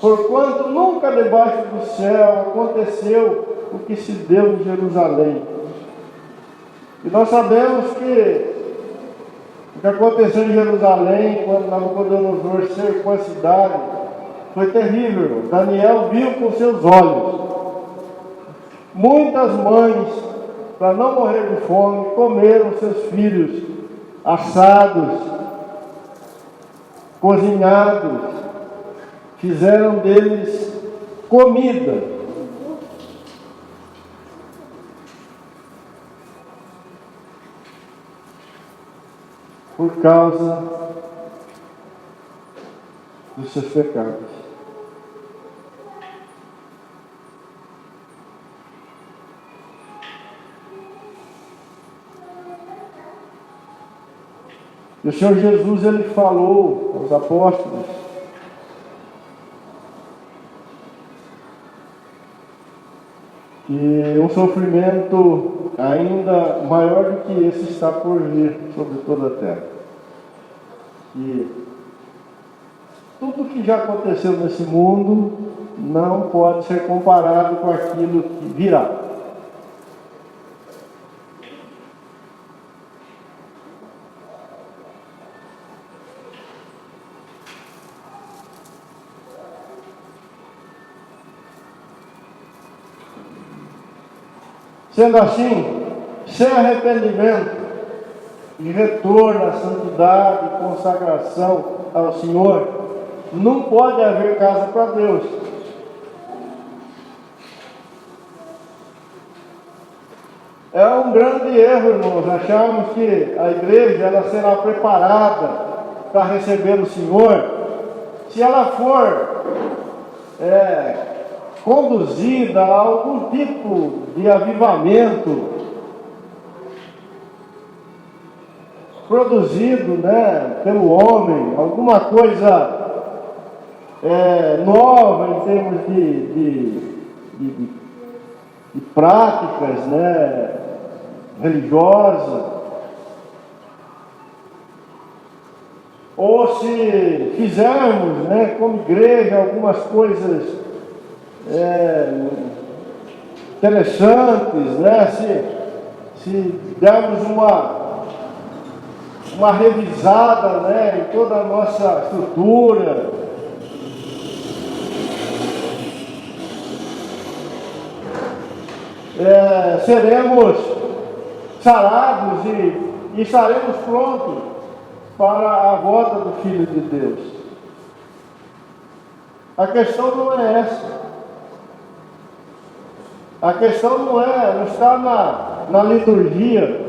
porquanto nunca debaixo do céu aconteceu o que se deu em Jerusalém. E nós sabemos que o que aconteceu em Jerusalém, quando Nabucodonosor cercou a cidade, foi terrível. Daniel viu com seus olhos. Muitas mães, para não morrer de fome, comeram seus filhos assados, cozinhados, fizeram deles comida. Por causa dos seus pecados. E o Senhor Jesus, ele falou aos apóstolos que um sofrimento ainda maior do que esse está por vir sobre toda a terra. E tudo que já aconteceu nesse mundo não pode ser comparado com aquilo que virá. Sendo assim, sem arrependimento e retorno à santidade e consagração ao Senhor, não pode haver casa para Deus. É um grande erro, irmãos, acharmos que a igreja ela será preparada para receber o Senhor se ela for conduzida a algum tipo de avivamento produzido, né, pelo homem, alguma coisa nova em termos de práticas, né, religiosa, ou se fizermos, né, como igreja, algumas coisas interessantes, né, se dermos uma revisada, né, em toda a nossa estrutura, seremos sarados e estaremos prontos para a volta do Filho de Deus. A questão não é essa. A questão não está na liturgia.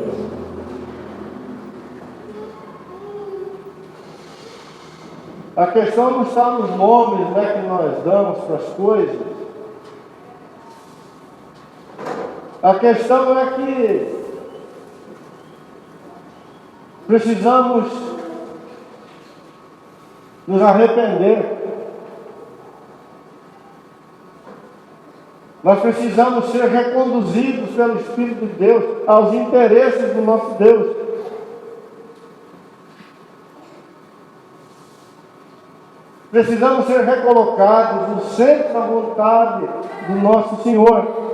A questão não está nos nomes, né, que nós damos para as coisas. A questão é que precisamos nos arrepender. Nós precisamos ser reconduzidos pelo Espírito de Deus aos interesses do nosso Deus. Precisamos ser recolocados no centro da vontade do nosso Senhor.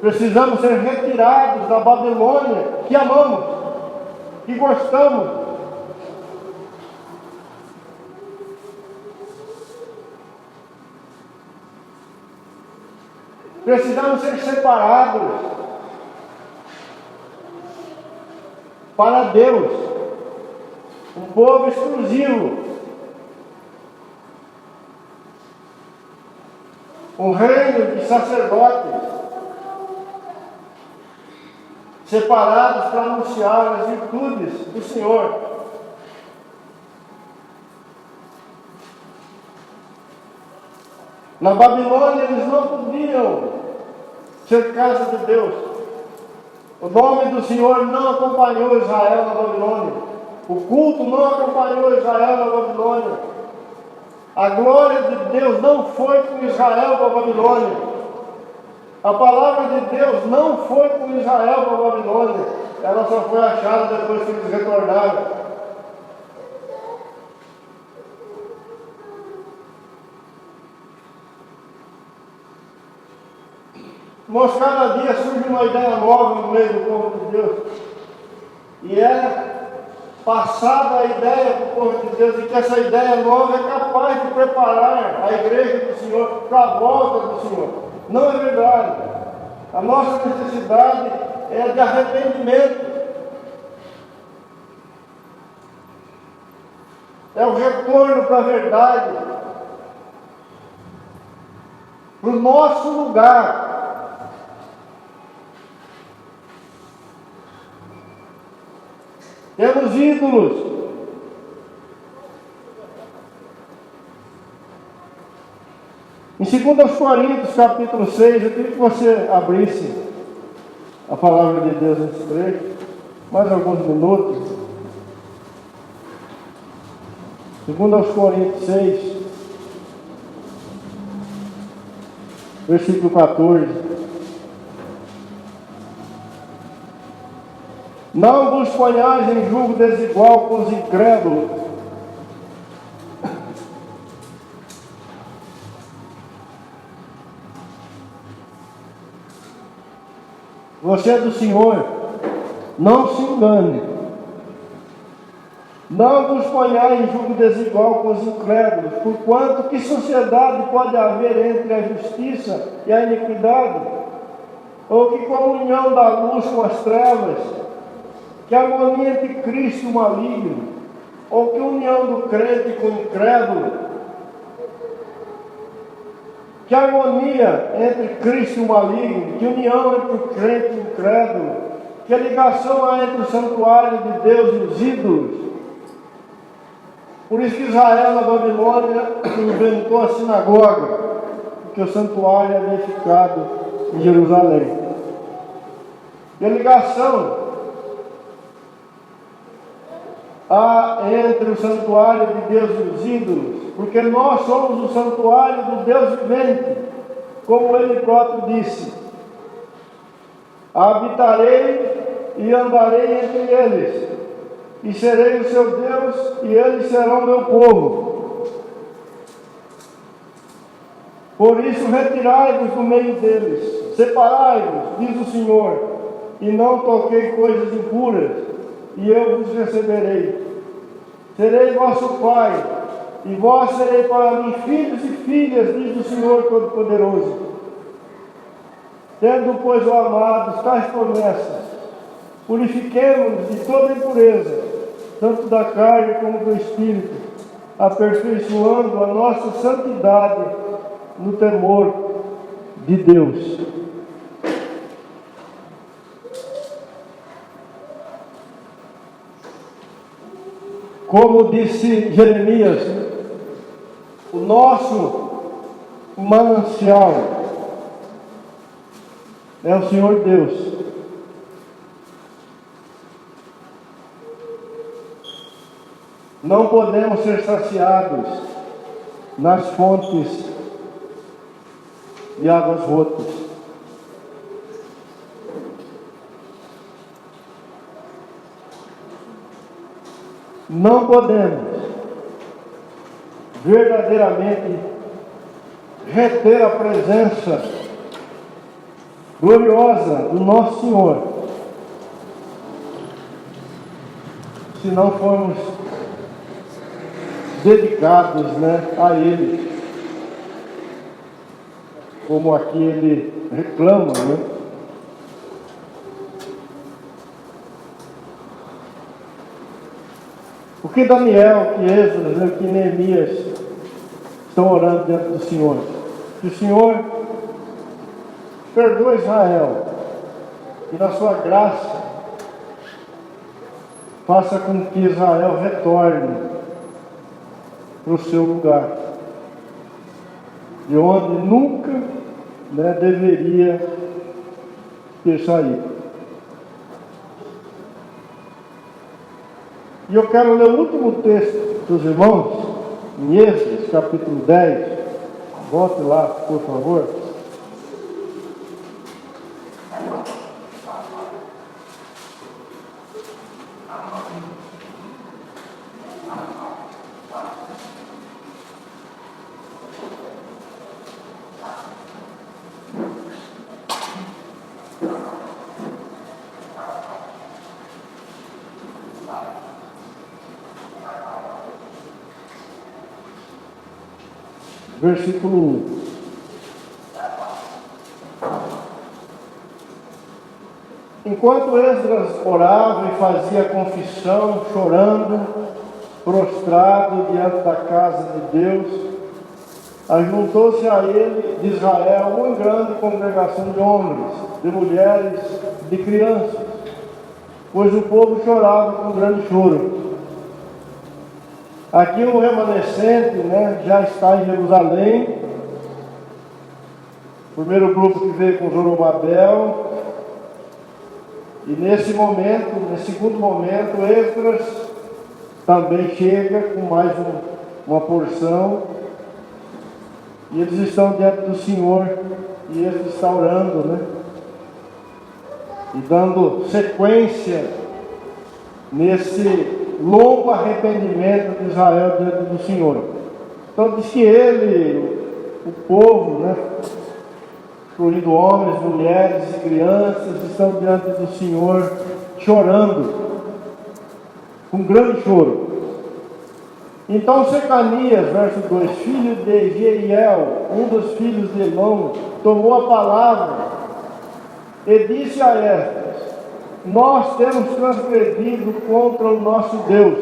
Precisamos ser retirados da Babilônia que amamos, que gostamos. Precisamos ser separados para Deus, um povo exclusivo, um reino de sacerdotes, separados para anunciar as virtudes do Senhor. Na Babilônia eles não podiam ser casa de Deus. O nome do Senhor não acompanhou Israel na Babilônia. O culto não acompanhou Israel na Babilônia. A glória de Deus não foi com Israel para a Babilônia. A palavra de Deus não foi com Israel para a Babilônia. Ela só foi achada depois que eles retornaram. Mas cada dia surge uma ideia nova no meio do povo de Deus. E é passada a ideia para o povo de Deus, e que essa ideia nova é capaz de preparar a igreja do Senhor para a volta do Senhor. Não é verdade. A nossa necessidade é de arrependimento. É o retorno para a verdade. Para o nosso lugar. Temos ídolos. Em 2 Coríntios, capítulo 6, eu queria que você abrisse a palavra de Deus nesse trecho, mais alguns minutos. 2 Coríntios 6, versículo 14. Não vos ponhais em julgo desigual com os incrédulos. Você é do Senhor, não se engane. Não vos ponhais em julgo desigual com os incrédulos, porquanto que sociedade pode haver entre a justiça e a iniquidade? Ou que comunhão da luz com as trevas? Que harmonia entre Cristo e o maligno? Ou que união do crente com o incrédulo? Que harmonia entre Cristo e o maligno? Que união entre o crente e o incrédulo? Que ligação há entre o santuário de Deus e os ídolos? Por isso que Israel na Babilônia inventou a sinagoga, porque o santuário havia ficado em Jerusalém. E a ligação há entre o santuário de Deus e os ídolos, porque nós somos o santuário do Deus vivente. como ele próprio disse: habitarei e andarei entre eles, e serei o seu Deus, e eles serão meu povo. Por isso retirai-vos do meio deles, separai-vos, diz o Senhor, e não toquei coisas impuras, e eu vos receberei. Serei vosso Pai, e vós serei para mim filhos e filhas, diz o Senhor Todo-Poderoso. Tendo, pois, o amado tais promessas, purifiquemo-nos de toda impureza, tanto da carne como do espírito, aperfeiçoando a nossa santidade no temor de Deus. Como disse Jeremias, o nosso manancial é o Senhor Deus. Não podemos ser saciados nas fontes de águas rotas. Não podemos verdadeiramente reter a presença gloriosa do nosso Senhor se não formos dedicados, a Ele, como aqui ele reclama, O que Daniel, que Esdras, que Neemias estão orando diante do Senhor? Que o Senhor perdoe Israel e na sua graça faça com que Israel retorne para o seu lugar, de onde nunca deveria ter saído. E eu quero ler o último texto dos irmãos, em Esdras, capítulo 10. Volte lá, por favor. Versículo 1. Enquanto Esdras orava e fazia confissão, chorando, prostrado diante da casa de Deus, ajuntou-se a ele de Israel uma grande congregação de homens, de mulheres, de crianças, pois o povo chorava com grande choro. Aqui o remanescente já está em Jerusalém. O primeiro grupo que veio com Zorobabel. E nesse segundo momento, Esdras também chega com mais uma porção. E eles estão diante do Senhor. E ele está orando, e dando sequência nesse longo arrependimento de Israel diante do Senhor. Então diz que ele, o povo, incluindo homens, mulheres e crianças, estão diante do Senhor chorando, com grande choro. Então Secanias, verso 2, filho de Jeiel, um dos filhos de Elão, tomou a palavra e disse a Esdras: nós temos transgredido contra o nosso Deus,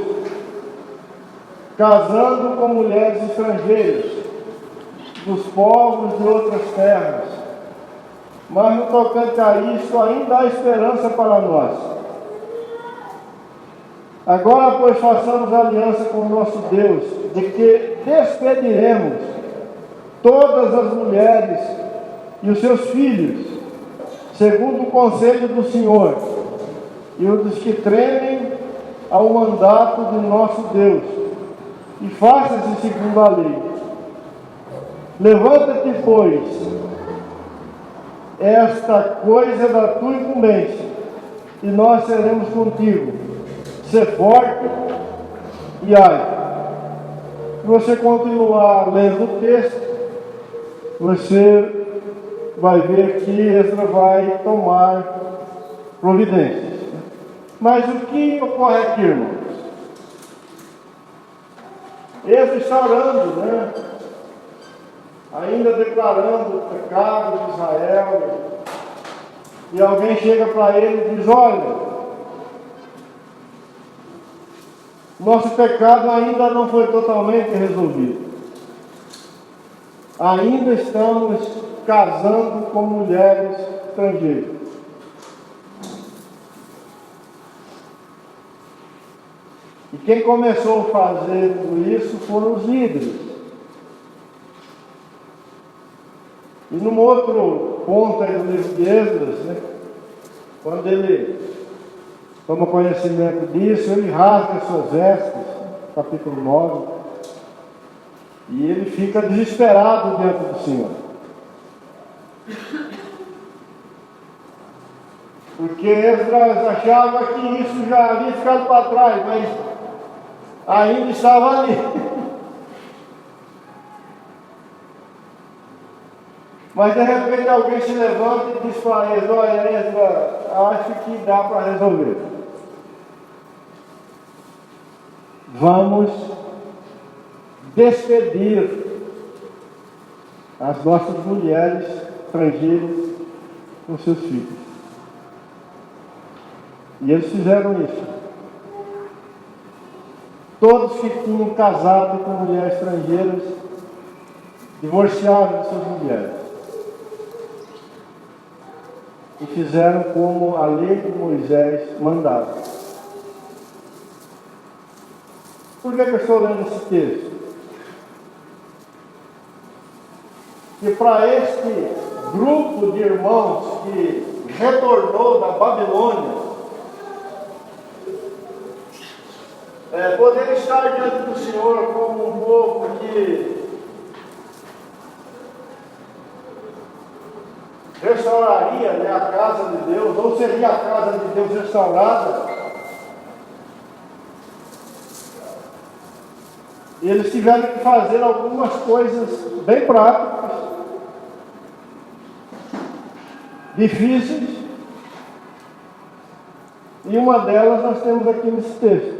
casando com mulheres estrangeiras, dos povos de outras terras. Mas no tocante a isso, ainda há esperança para nós. Agora, pois, façamos aliança com o nosso Deus, de que despediremos todas as mulheres e os seus filhos, segundo o conselho do Senhor, e os dos que tremem ao mandato de nosso Deus, e faça-se segundo a lei. Levanta-te, pois, esta coisa é da tua incumbência, e nós seremos contigo. Ser forte e ai. Se você continuar lendo o texto, você vai ver que Esdra vai tomar providências. Mas o que ocorre aqui, irmãos? Esdra está orando, né? Ainda declarando o pecado de Israel. E alguém chega para ele e diz: olha, nosso pecado ainda não foi totalmente resolvido. Ainda estamos casando com mulheres estrangeiras. E quem começou a fazer isso foram os líderes. E num outro ponto aí do livro de Esdras, né, quando ele toma conhecimento disso, ele rasga suas vestes, capítulo 9, e ele fica desesperado diante do Senhor. Porque Esdras achava que isso já havia ficado para trás, mas ainda estava ali. Mas de repente alguém se levanta e diz para Esdras: olha, Esdras, acho que dá para resolver. Vamos despedir as nossas mulheres estrangeiras com seus filhos. E eles fizeram isso. Todos que tinham casado com mulheres estrangeiras divorciaram de suas mulheres. E fizeram como a lei de Moisés mandava. Por que eu estou lendo esse texto? Que para este grupo de irmãos que retornou da Babilônia, poder estar diante do Senhor como um povo que restauraria, né, a casa de Deus, ou seria a casa de Deus restaurada, e eles tiveram que fazer algumas coisas bem práticas, difíceis, e uma delas nós temos aqui nesse texto.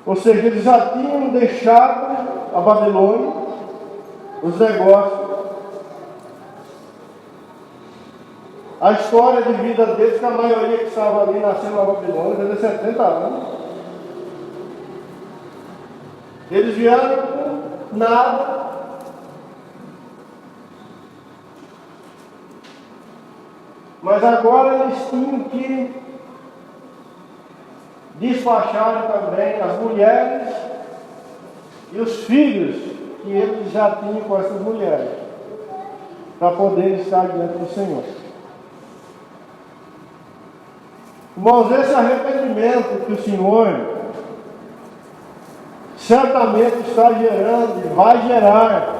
Ou seja, eles já tinham deixado a Babilônia, os negócios, a história de vida deles, que a maioria que estava ali nascendo na Babilônia, desde 70 anos. Eles vieram com nada. Mas agora eles tinham que despacharem também as mulheres e os filhos que eles já tinham com essas mulheres, para poder estar diante do Senhor. Irmãos, esse arrependimento que o Senhor certamente está gerando e vai gerar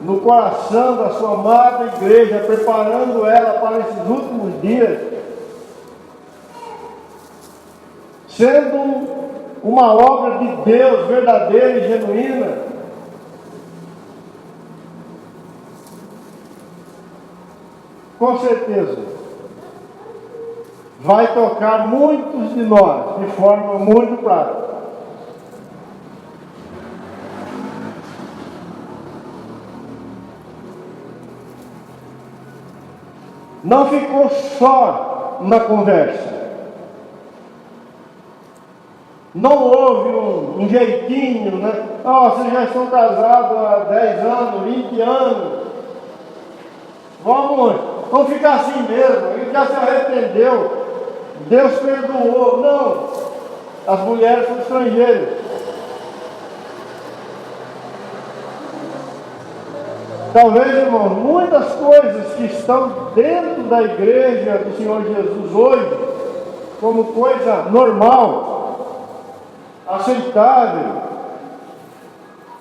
no coração da sua amada igreja, preparando ela para esses últimos dias, sendo uma obra de Deus verdadeira e genuína, com certeza vai tocar muitos de nós de forma muito prática. Não ficou só na conversa. Não houve um jeitinho, né? Vocês já estão casados há 10 anos, 20 anos. Vamos ficar assim mesmo. Ele já se arrependeu. Deus perdoou. Não. As mulheres são estrangeiras. Talvez, irmão, muitas coisas que estão dentro da igreja do Senhor Jesus hoje, como coisa normal, aceitável,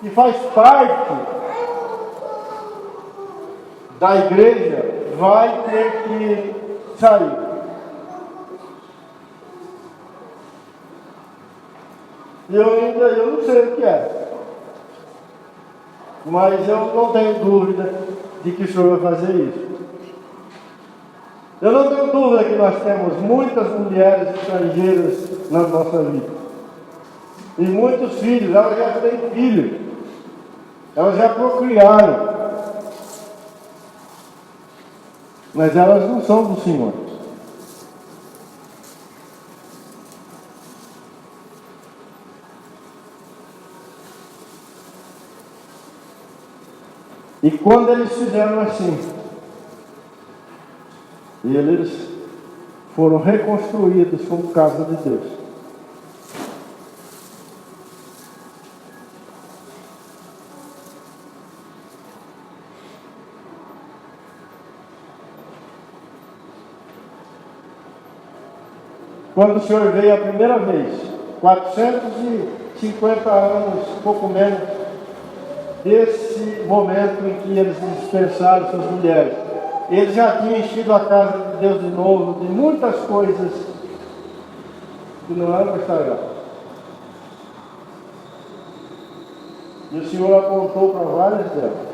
que faz parte da igreja, vai ter que sair. Eu não sei o que é. Mas eu não tenho dúvida de que o Senhor vai fazer isso. Eu não tenho dúvida que nós temos muitas mulheres estrangeiras na nossa vida. E muitos filhos, elas já têm filhos. Elas já procriaram. Mas elas não são do Senhor. E quando eles fizeram assim, eles foram reconstruídos como casa de Deus. Quando o Senhor veio a primeira vez, 450 anos, pouco menos, desse momento em que eles dispensaram suas mulheres, eles já tinham enchido a casa de Deus de novo, de muitas coisas que não eram estragadas. E o Senhor apontou para várias delas.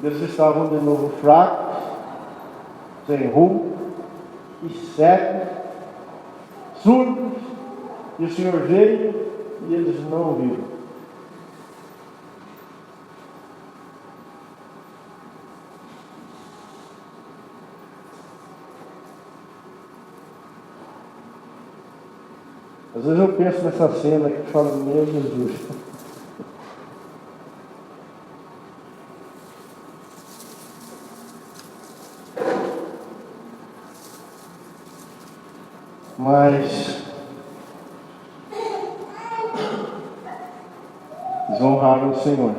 Eles estavam de novo fracos, sem rumo, e cegos, surdos, e o Senhor veio e eles não viram. Às vezes eu penso nessa cena que fala, meu Jesus. Mas eles honraram o Senhor.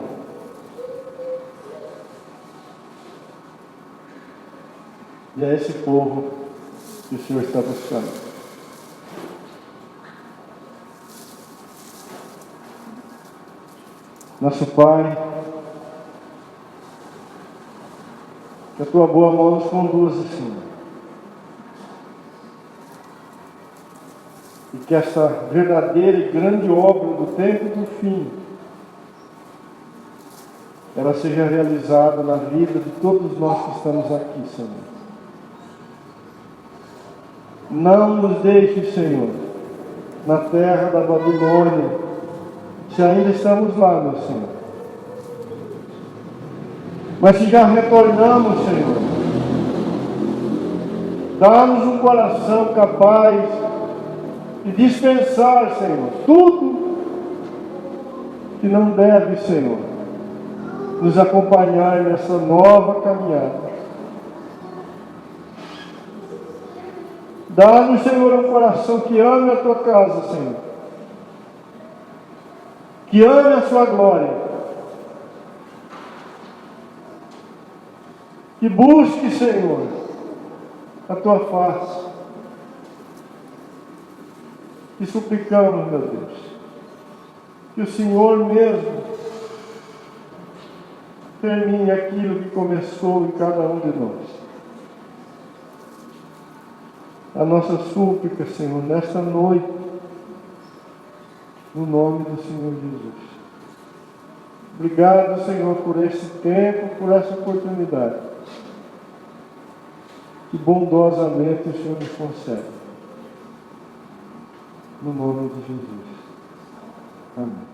E é esse povo que o Senhor está buscando. Nosso Pai, que a Tua boa mão nos conduza, Senhor. E que essa verdadeira e grande obra do tempo e do fim, ela seja realizada na vida de todos nós que estamos aqui, Senhor. Não nos deixe, Senhor, na terra da Babilônia, se ainda estamos lá, meu Senhor. Mas se já retornamos, Senhor, dá-nos um coração capaz de dispensar, Senhor, tudo que não deve, Senhor, nos acompanhar nessa nova caminhada. Dá-nos, Senhor, um coração que ame a Tua casa, Senhor, que ame a Sua glória, que busque, Senhor, a Tua face. E suplicamos, meu Deus, que o Senhor mesmo termine aquilo que começou em cada um de nós. A nossa súplica, Senhor, nesta noite, no nome do Senhor Jesus. Obrigado, Senhor, por esse tempo, por essa oportunidade que bondosamente o Senhor nos concede. No nome de Jesus. Amém.